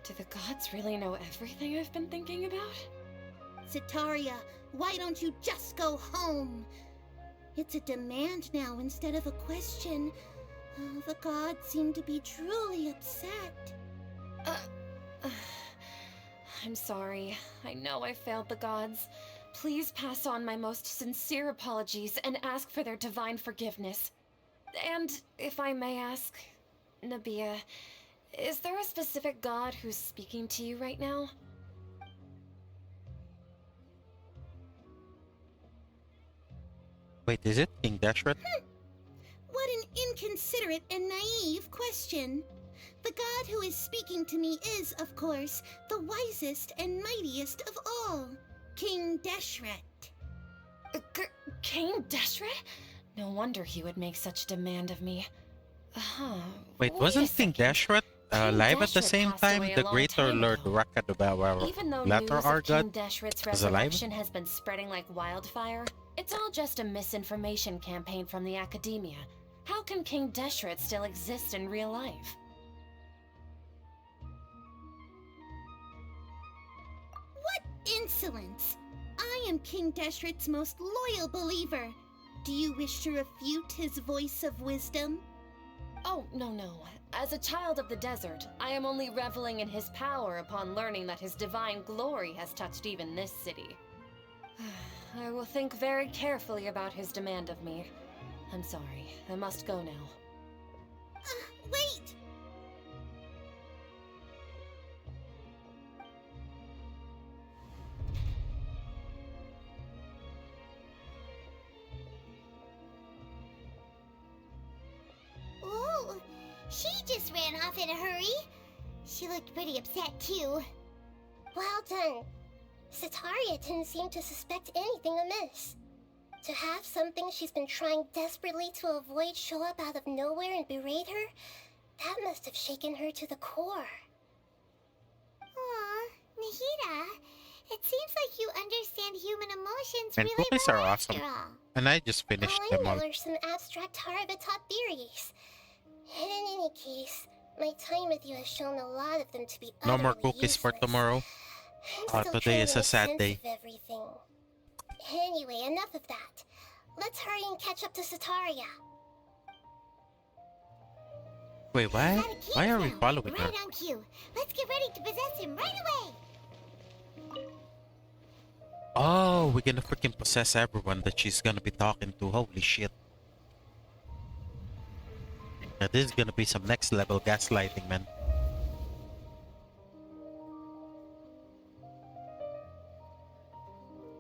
Do the gods really know everything I've been thinking about? Setaria, why don't you just go home? It's a demand now instead of a question. The gods seem to be truly upset. I'm sorry. I know I failed the gods. Please pass on my most sincere apologies and ask for their divine forgiveness. And if I may ask, Nabia, is there a specific god who's speaking to you right now? Wait, is it King Dashret? What an inconsiderate and naive question. The god who is speaking to me is, of course, the wisest and mightiest of all, King Deshret. King Deshret? No wonder he would make such demand of me. Wait, Wait a wasn't King second. Dashret King live at the Deshret same passed time? away a The long Greater time Lord ago. Rakadabawa Even though Letter news our of King god Deshret's was alive? resurrection has been spreading like wildfire, it's all just a misinformation campaign from the academia. How can King Deshret still exist in real life? What insolence! I am King Deshret's most loyal believer. Do you wish to refute his voice of wisdom? Oh, no. As a child of the desert, I am only reveling in his power upon learning that his divine glory has touched even this city. I will think very carefully about his demand of me. I'm sorry, I must go now. Wait! Ooh, she just ran off in a hurry. She looked pretty upset too. Well done. Setaria didn't seem to suspect anything amiss. To have something she's been trying desperately to avoid show up out of nowhere and berate her, that must have shaken her to the core. Aw, Nahida, it seems like you understand human emotions And really cookies well are after awesome. all. And I just finished All I them all. know are some abstract Harvard-taught theories. In any case, my time with you has shown a lot of them to be No more utterly cookies for useless. tomorrow. I'm still Today trying is to a make sad sense day. of everything. Anyway, enough of that. Let's hurry and catch up to Setaria. Wait, why? Got a key Why are we now. following her? Right on cue. Let's get ready to possess him right away. Oh, we're gonna freaking possess everyone that she's gonna be talking to. Holy shit. Now this is gonna be some next level gaslighting, man.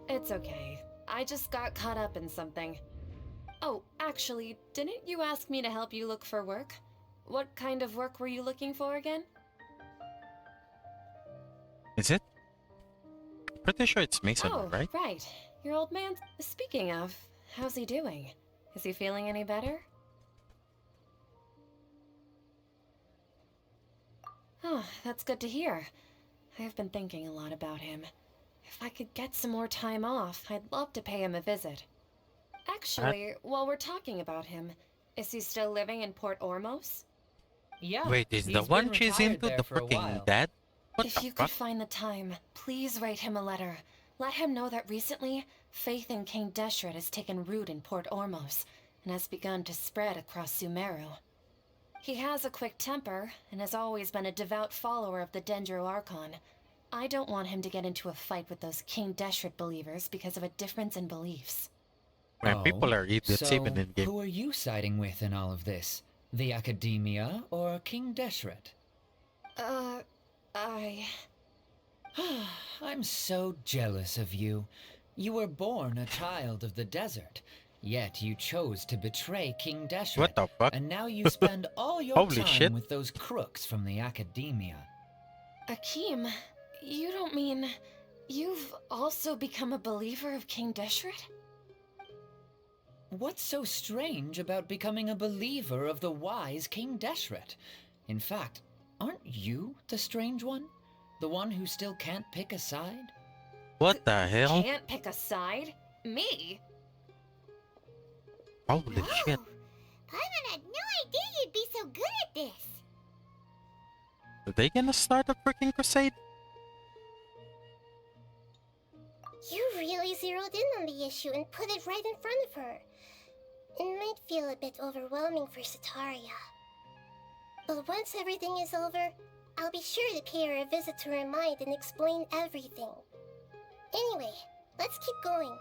It's okay. I just got caught up in something. Oh, actually, didn't you ask me to help you look for work? What kind of work were you looking for again? Is it? Pretty sure it's Mason, Oh, right? right. Your old man. Speaking of, how's he doing? Is he feeling any better? Oh, that's good to hear. I have been thinking a lot about him. If I could get some more time off, I'd love to pay him a visit. Actually, while we're talking about him, Is he still living in Port Ormos? Yeah. Wait, is the he's one been she's retired into there the for a freaking while. dad? What If the you fuck? could find the time, please write him a letter. Let him know that recently, faith in King Deshret has taken root in Port Ormos and has begun to spread across Sumeru. He has a quick temper and has always been a devout follower of the Sumeru Archon. I don't want him to get into a fight with those King Deshret believers because of a difference in beliefs. Man, people are idiots so even in game. who are you siding with in all of this? The Academia or King Deshret? I'm so jealous of you. You were born a child of the desert, yet you chose to betray King Deshret. What the fuck? And now you spend all your Holy time shit. with those crooks from the Academia. Akeem, you don't mean you've also become a believer of King Deshret? What's so strange about becoming a believer of the wise King Deshret? In fact, aren't you the strange one? The one who still can't pick a side? What the hell? Can't pick a side? Me? Holy shit. Paimon had no idea you'd be so good at this. Are they gonna start a freaking crusade? You really zeroed in on the issue and put it right in front of her. It might feel a bit overwhelming for Sataria. But once everything is over, I'll be sure to pay her a visit to her mind and explain everything. Anyway, let's keep going.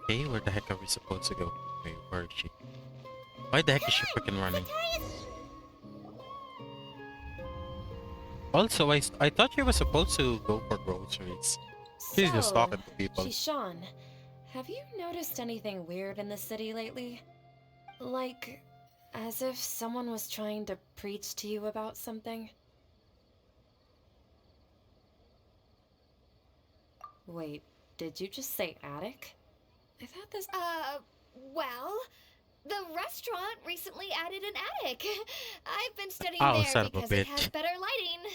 Okay, where the heck are we supposed to go? Wait, where is she? Why the heck is she freaking running? Also, I thought she was supposed to go for groceries. She's just talking to people. Shishan, have you noticed anything weird in the city lately? Like, as if someone was trying to preach to you about something? Wait, did you just say attic? I thought this... Well, the restaurant recently added an attic. I've been studying Oh, there son of a because it bitch. has better lighting.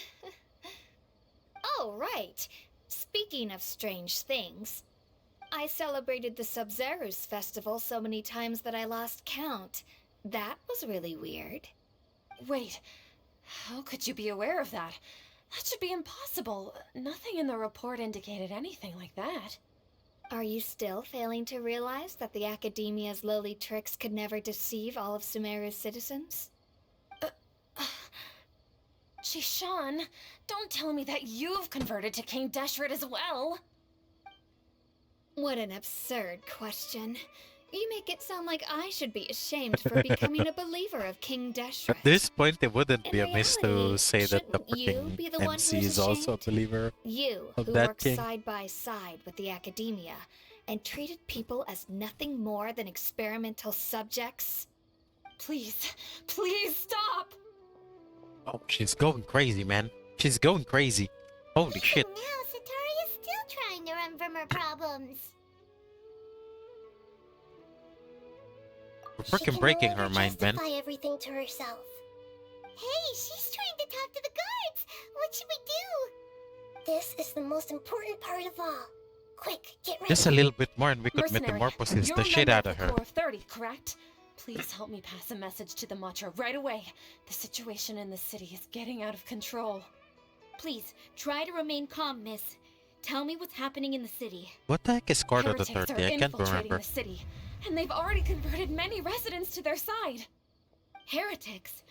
Oh, right. Speaking of strange things, I celebrated the Sub-Zerus festival so many times that I lost count. That was really weird. Wait, how could you be aware of that? That should be impossible. Nothing in the report indicated anything like that. Are you still failing to realize that the Academia's lowly tricks could never deceive all of Sumeru's citizens? Shishan, don't tell me that you've converted to King Deshret as well. What an absurd question. You make it sound like I should be ashamed for becoming a believer of King Deshret. At this point, it wouldn't In be amiss to reality, say that the shouldn't you be the freaking one MC who's is also a ashamed? believer. You, of who that worked king. side by side with the Academia and treated people as nothing more than experimental subjects. Please, please stop! Oh, she's going crazy, man. She's going crazy. Holy shit. Even now, Sataria's still trying to run from her problems. We're She freaking can breaking no her longer mind, man. justify everything to herself. Hey, she's trying to talk to the guards. What should we do? This is the most important part of all. Quick, get ready. Just a little bit more and we could Mercenary, metamorphosis you're the a shit member out of of the her. Core of 30, correct? Please help me pass a message to the Matcha right away. The situation in the city is getting out of control. Please, try to remain calm, miss. Tell me what's happening in the city. What the heck is Carter the Heretics 30? are I can't infiltrating remember. the city, and they've already converted many residents to their side. Heretics?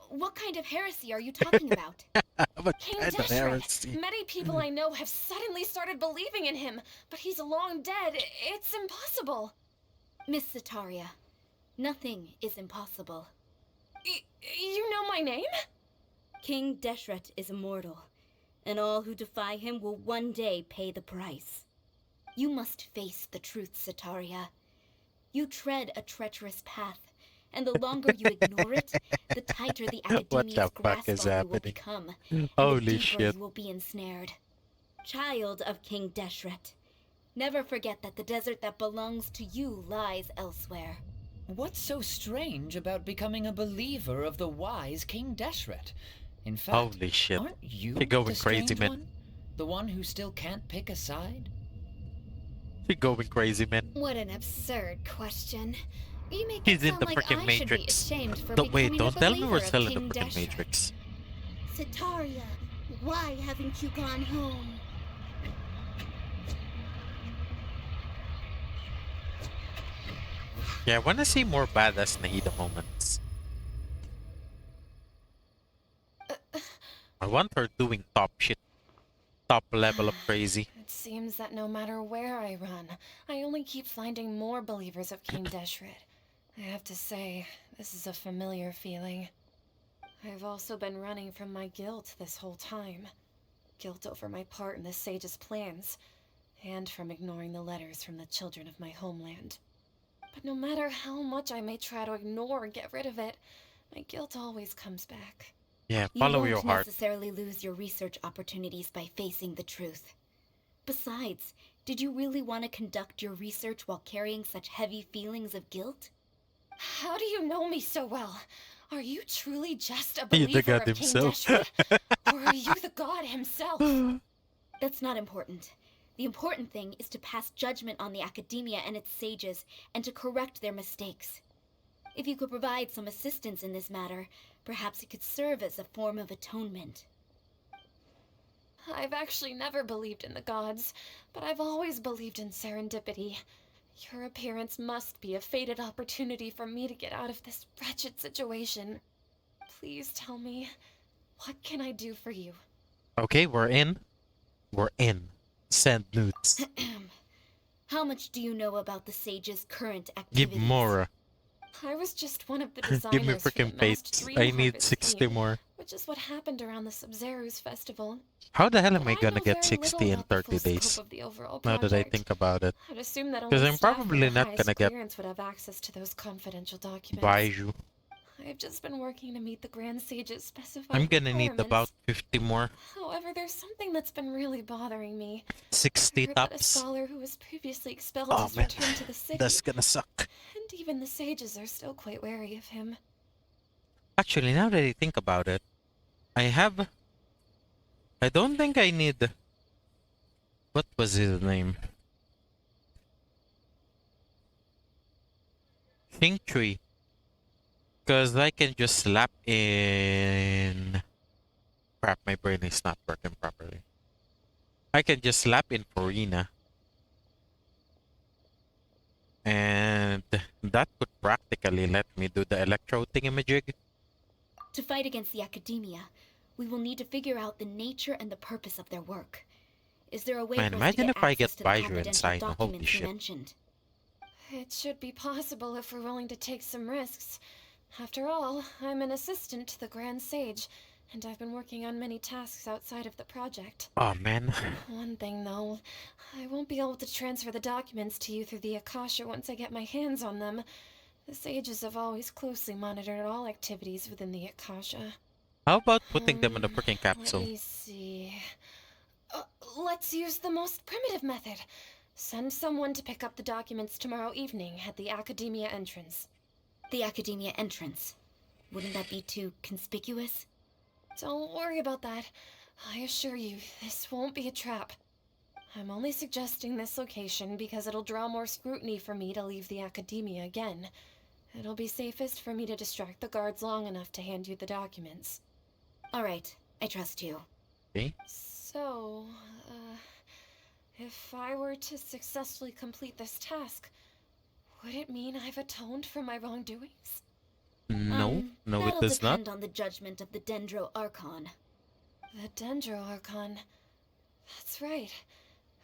What kind of heresy are you talking about? What King kind of Deshret. heresy? Many people I know have suddenly started believing in him, but he's long dead. It's impossible. Miss Sataria, nothing is impossible. You know my name? King Deshret is immortal, and all who defy him will one day pay the price. You must face the truth, Sataria. You tread a treacherous path, and the longer you ignore it, the tighter the What Academia's the fuck grasp is on you will happening? become, and the Holy deeper shit. you will be ensnared. Child of King Deshret, never forget that the desert that belongs to you lies elsewhere. What's so strange about becoming a believer of the wise King Deshret? In fact, Holy shit. aren't you You're going the crazy, strange man. one? The one who still can't pick a side? You're going crazy, man. What an absurd question. You make He's it in sound the like freaking I should be Matrix. ashamed for Wait, becoming don't a tell me believer we're of still in the King freaking Deshret. Matrix. Sataria, why haven't you gone home? Yeah, I wanna see more badass Nahida moments. I want her doing top shit, top level of crazy. It seems that no matter where I run, I only keep finding more believers of King Deshret. I have to say, this is a familiar feeling. I've also been running from my guilt this whole time. Guilt over my part in the Sage's plans, and from ignoring the letters from the children of my homeland. But no matter how much I may try to ignore or get rid of it, my guilt always comes back. Yeah, You follow won't your heart. necessarily lose your research opportunities by facing the truth. Besides, did you really want to conduct your research while carrying such heavy feelings of guilt? How do you know me so well? Are you truly just a He's the believer god of King himself. Deshret? Or are you the god himself? That's not important. The important thing is to pass judgment on the academia and its sages, and to correct their mistakes. If you could provide some assistance in this matter, perhaps it could serve as a form of atonement. I've actually never believed in the gods, but I've always believed in serendipity. Your appearance must be a fated opportunity for me to get out of this wretched situation. Please tell me, what can I do for you? Okay, we're in. We're in. Send nudes. How much do you know about the sage's current Give activities? more. I was just one of the Give me designers for the freaking masked fates. dream I need harvest 60 theme, more. which is what happened around the Sub-Zero's festival. How the hell am But I gonna know get very little 60 in about the 30 full days? scope of the overall Now that I project. think about it. I'd assume that 'Cause only I'm staff with probably the not highest gonna get clearance would have access to those confidential documents. Baiju. I've just been working to meet the Grand Sage's specified I'm gonna need about requirements. 50 more. However, there's something that's been really bothering me. 60 I heard that a tops. scholar who was previously expelled Oh has man, returned to the city. that's gonna suck. And even the sages are still quite wary of him. Actually, now that I think about it, I don't think I need... What was his name? Feng Shui. Because I can just slap in... Crap, my brain is not working properly. I can just slap in Farina. And that could practically let me do the electro thingamajig. To fight against the academia, we will need to figure out the nature and the purpose of their work. Is there a way Man, for us imagine to get if I access get to the Baiju confidential inside. Holy documents you shit. mentioned? It should be possible if we're willing to take some risks. After all, I'm an assistant to the Grand Sage, and I've been working on many tasks outside of the project. Oh man. One thing though, I won't be able to transfer the documents to you through the Akasha once I get my hands on them. The sages have always closely monitored all activities within the Akasha. How about putting them in a freaking Let capsule? me see. Let's use the most primitive method. Send someone to pick up the documents tomorrow evening at the Academia entrance. The academia entrance. Wouldn't that be too conspicuous? Don't worry about that. I assure you, this won't be a trap. I'm only suggesting this location because it'll draw more scrutiny for me to leave the Academia again. It'll be safest for me to distract the guards long enough to hand you the documents. Alright, I trust you. Okay. So, if I were to successfully complete this task, would it mean I've atoned for my wrongdoings? No, no, it that'll does not. depend on the judgment of the Dendro Archon. The Dendro Archon. That's right.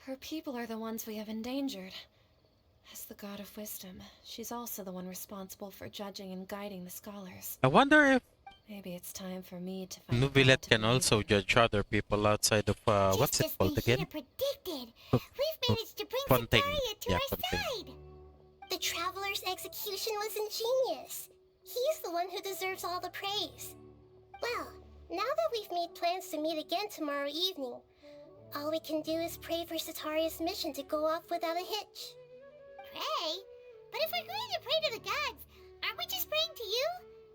Her people are the ones we have endangered. As the God of Wisdom, she's also the one responsible for judging and guiding the scholars. I wonder if Maybe it's time for me to find a Nubilet God to can believe also in. judge other people outside of, what's it Just called as again? Nahida predicted, Oh, we've managed to bring Fontaine. Sataria to Yeah, our Fontaine. side. The Traveler's execution was ingenious. He's the one who deserves all the praise. Well, now that we've made plans to meet again tomorrow evening, all we can do is pray for Sataria's mission to go off without a hitch. Pray? But if we're going to pray to the gods, aren't we just praying to you?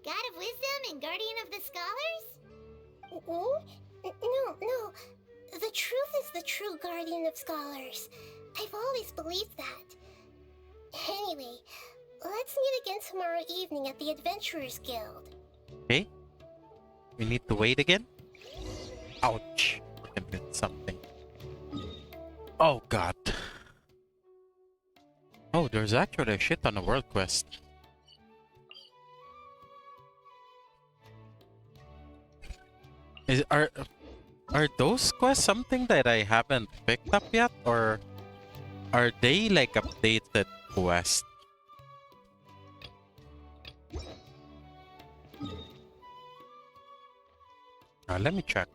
God of Wisdom and Guardian of the Scholars? No. The truth is the true guardian of scholars. I've always believed that. Anyway, let's meet again tomorrow evening at the Adventurers Guild. Okay. We need to wait again? Ouch. I did something. Oh god. Oh, there's actually a shit on the world quest. Are those quests something that I haven't picked up yet, or are they like updated quests? Let me check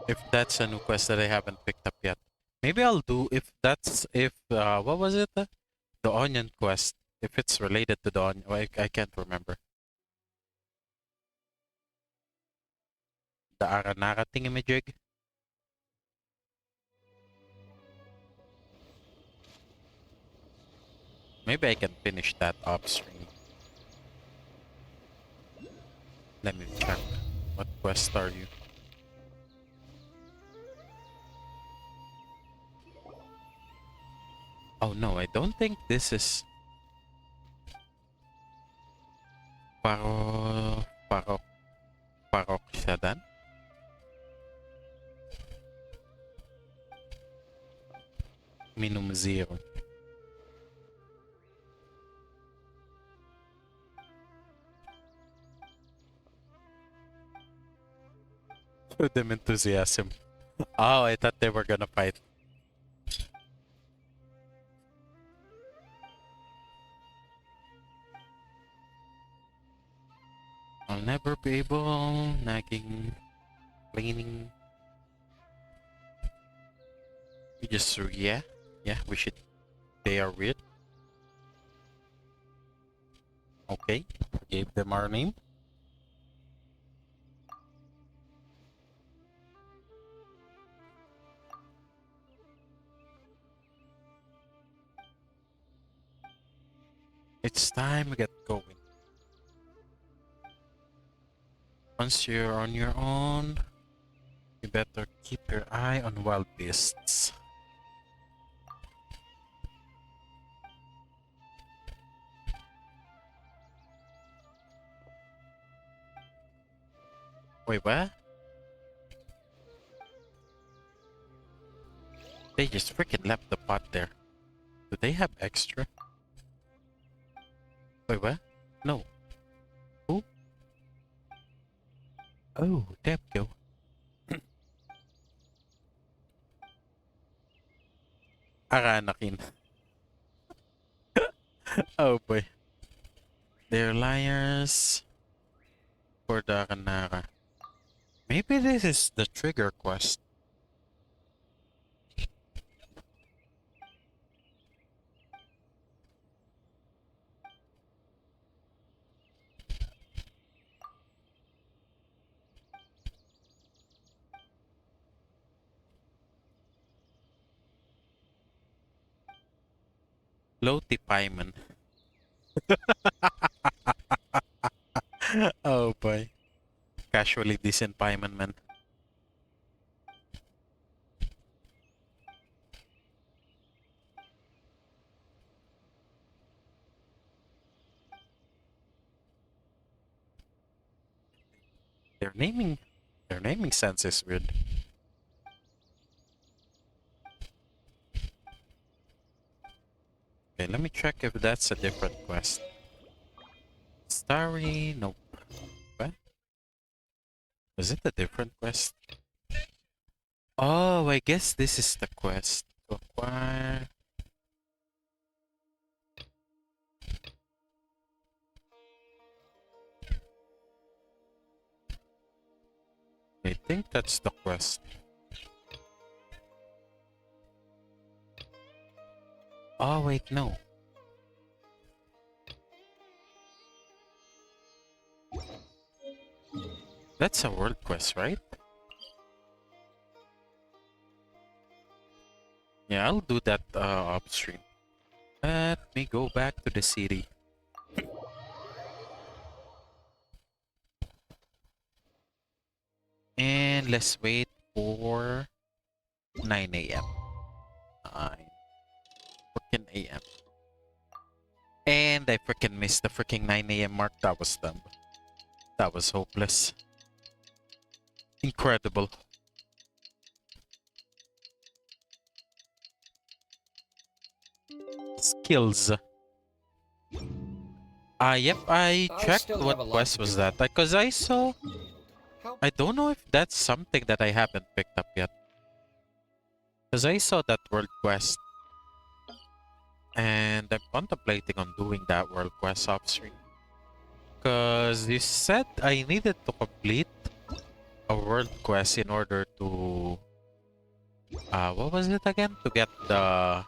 if that's a new quest that I haven't picked up yet. Maybe I'll do if what was it? The onion quest. If it's related to the onion, I can't remember. The Aranara thingamajig. Maybe I can finish that upstream. Let me check. What quest are you? Oh no, I don't think this is Parok Shadan. Minimum 0. Show them enthusiasm. Oh, I thought they were gonna fight. I'll never be able. Nagging. Cleaning. We just, yeah, we should. They are weird. Okay, gave them our name. It's time to get going. Once you're on your own, you better keep your eye on wild beasts. Wait, what? They just freaking left the pot there. Do they have extra? Wait, what? No. Who? Oh, there we go. Aranakin. Oh boy. They're liars. For the Aranara. Maybe this is the trigger quest. Loti Paiman. Oh boy. Casually decent Paiman man. Their naming sense is weird. Okay, let me check if that's a different quest. Starry, nope. What? Was it a different quest? Oh, I guess this is the quest. To acquire. I think that's the quest. Oh, wait, no. That's a world quest, right? Yeah, I'll do that upstream. Let me go back to the city. And let's wait for 9 a.m. 9. Freaking AM. And I freaking missed the freaking 9 AM mark. That was dumb. That was hopeless. Incredible. Skills. Yep, I checked still what have a lot quest to was do. that. Because I saw... How I don't know if that's something that I haven't picked up yet. Because I saw that world quest. And I'm contemplating on doing that world quest off stream. Because you said I needed to complete a world quest in order to... what was it again? To get the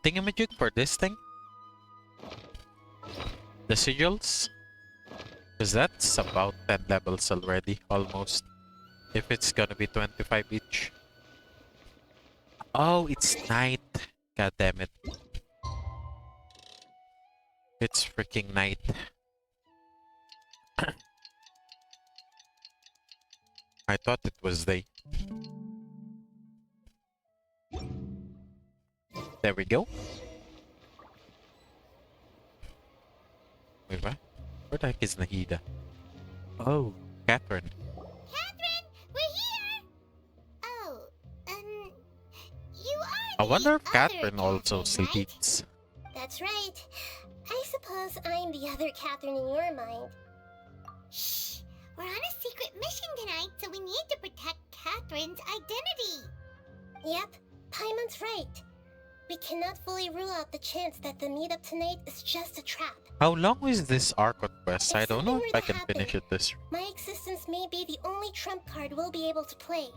thingamajig for this thing? The sigils? Because that's about 10 levels already, almost. If it's gonna be 25 each. Oh, it's night. God damn it. It's freaking night. I thought it was day. There we go. Wait, what? Where the heck is Nahida? Oh, Catherine. Catherine, we're here! Oh, you are I wonder if the other Catherine also Catherine, right? sleeps. That's right. I suppose I'm the other Catherine in your mind. Shh! We're on a secret mission tonight, so we need to protect Catherine's identity. Yep, Paimon's right. We cannot fully rule out the chance that the meetup tonight is just a trap. How long is this Archon quest? If I don't know something if were I to can happen, finish it this. My existence may be the only trump card we'll be able to play.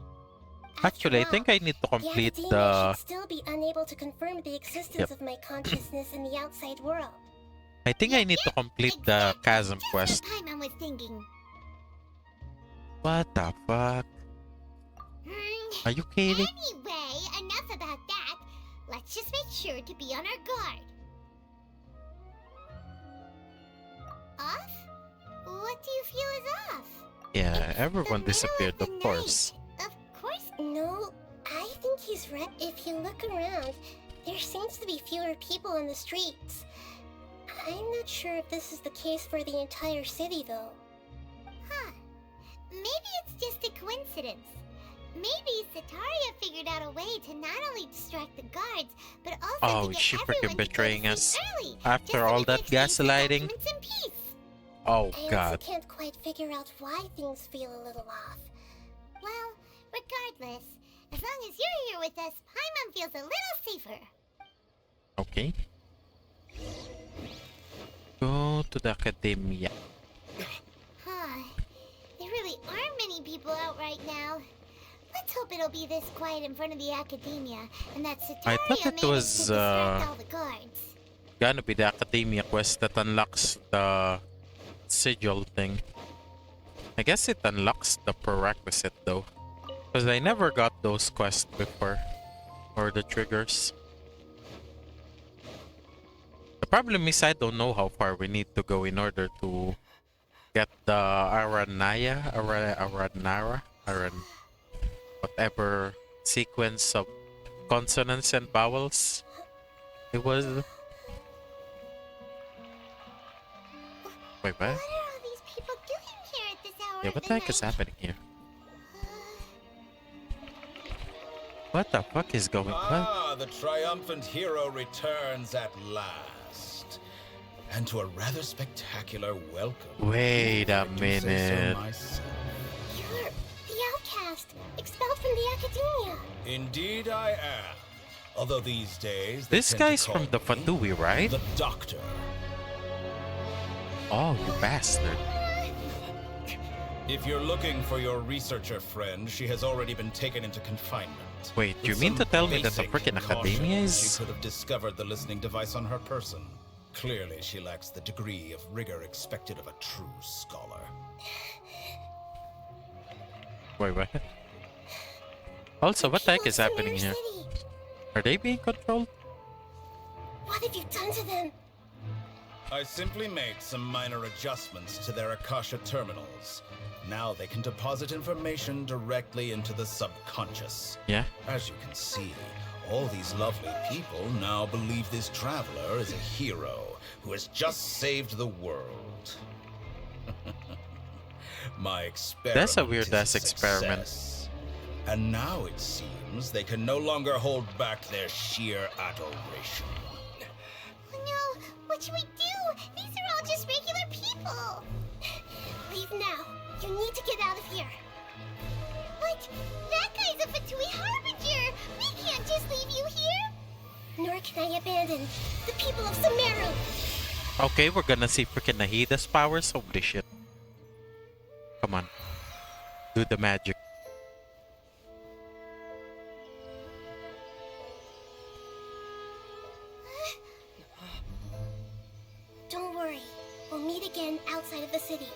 Actually, I After think all, I need to complete the Academia the... should still be unable to confirm the existence of my consciousness in the outside world. I think I need to complete the Chasm Just quest. what Paimon was thinking. What the fuck? Are you kidding? Anyway, enough about that. Let's just make sure to be on our guard. Off? What do you feel is off? Yeah, It's everyone the disappeared, middle of the course. night. Of course. No, I think he's right. If you look around, there seems to be fewer people in the streets. I'm not sure if this is the case for the entire city, though. Huh. Maybe it's just a coincidence. Maybe Sataria figured out a way to not only distract the guards, but also Oh, to get she freaking everyone to go to betraying sleep us. early, After just so all we that can exchange the gaslighting? documents in peace. Oh I also god. can't quite figure out why things feel a little off. Well, regardless, as long as you're here with us, Paimon feels a little safer. Okay. Go to the Academia. Huh. There really aren't many people out right now. Let's hope it'll be this quiet in front of the Academia, and that I Sataria thought it managed was, to distract all the guards. Gonna be the Academia quest that unlocks the sigil thing. I guess it unlocks the prerequisite though. Because I never got those quests before. Or the triggers. The problem is I don't know how far we need to go in order to get the whatever sequence of consonants and vowels it was. Wait, what? What are all these people doing here at this hour Yeah, of what the the heck is night? happening here? What the fuck is going on? Ah, the triumphant hero returns at last. And to a rather spectacular welcome. Wait a I do say so minute. myself. You're the outcast, expelled from the Academia. Indeed I am. Although these days they This tend to guy's call from the me Fadui, right? the Doctor. Oh, you bastard. If you're looking for your researcher friend, she has already been taken into confinement. Wait, you With mean to some tell me that the basic freaking Academia caution, is... She could have discovered the listening device on her person. Clearly, she lacks the degree of rigor expected of a true scholar. Wait, what? Also, what the heck People is of happening Sumeru here? City. Are they being controlled? What have you done to them? I simply made some minor adjustments to their Akasha terminals. Now they can deposit information directly into the subconscious. Yeah. As you can see, all these lovely people now believe this traveler is a hero who has just saved the world. My experiment That's a weird is ass experiment. success. And now it seems they can no longer hold back their sheer adoration. No, what should we do? These are all just regular people. Leave now. You need to get out of here. But that guy's a Fatui Harbinger. We can't just leave you here. Nor can I abandon the people of Sumeru. Okay, we're gonna see freaking Nahida's powers. Holy shit. Come on. Do the magic. Don't worry. We'll meet again outside of the city.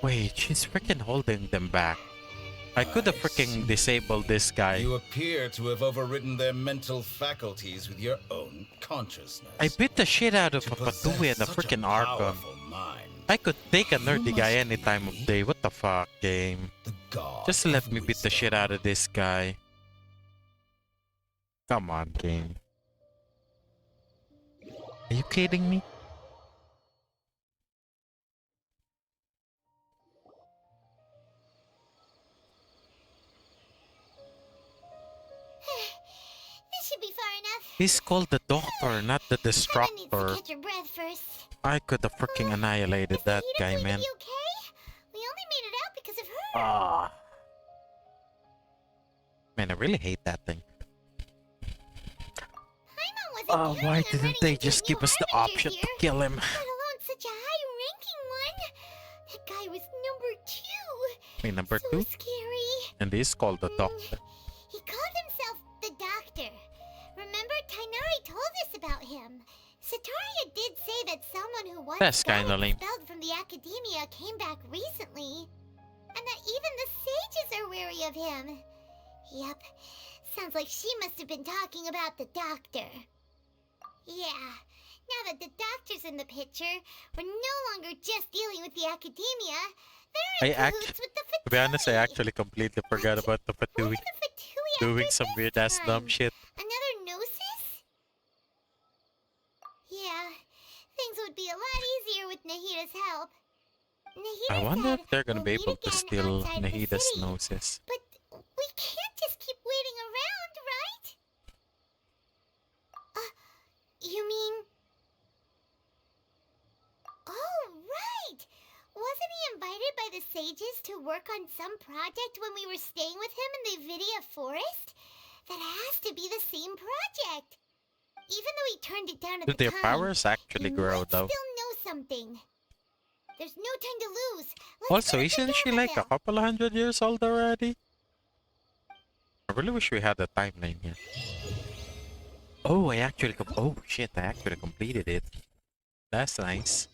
Wait, she's freaking holding them back. I could have freaking disabled this guy. You appear to have overridden their mental faculties with your own consciousness. I beat the shit out of To a Fatui and a possess such freaking Archon. powerful mind, I could take a nerdy You guy must any time of day. What the fuck, game? the god Just let of me beat the wisdom. shit out of this guy. Come on, game. Are you kidding me? This should be far enough. He's called the Doctor, not the Someone needs to Destructor. catch your breath first. I could have freaking annihilated Is that Nahida guy, going man. to be okay? We only made it out because of her. Ah. Man, I really hate that thing. Paimon wasn't Oh, counting why on didn't running they into a just new give us the Harbinger option here, to kill him? let alone such a high-ranking one. That guy was number 2. Wait, number so 2? scary. And he's called the Doctor. He called himself the Doctor. Remember, Tainari told us about him. Sataria did say that someone who once That's got kinda lame. expelled from the academia came back recently. And that even the sages are wary of him. Yep. Sounds like she must have been talking about the Doctor. Yeah. Now that the Doctor's in the picture, we're no longer just dealing with the academia. They're in cahoots with the Fatui. To be honest, I actually completely forgot about the What Fatui are the Fatui doing after some this weird ass dumb time? shit. Another Gnosis? Yeah, things would be a lot easier with Nahida's help. Nahida I wonder said if they're gonna we'll be meet able to again steal outside the Nahida's city. gnosis. But we can't just keep waiting around, right? You mean... Oh, right! Wasn't he invited by the sages to work on some project when we were staying with him in the Vidia forest? That has to be the same project. Even though he turned it down at Do the their time, powers actually he grow might though? still know something. There's no time to lose. Let's Also, go to isn't she like a Gamma couple 100 years old already? I really wish we had the timeline here. Oh, I actually oh shit, I actually completed it. That's nice.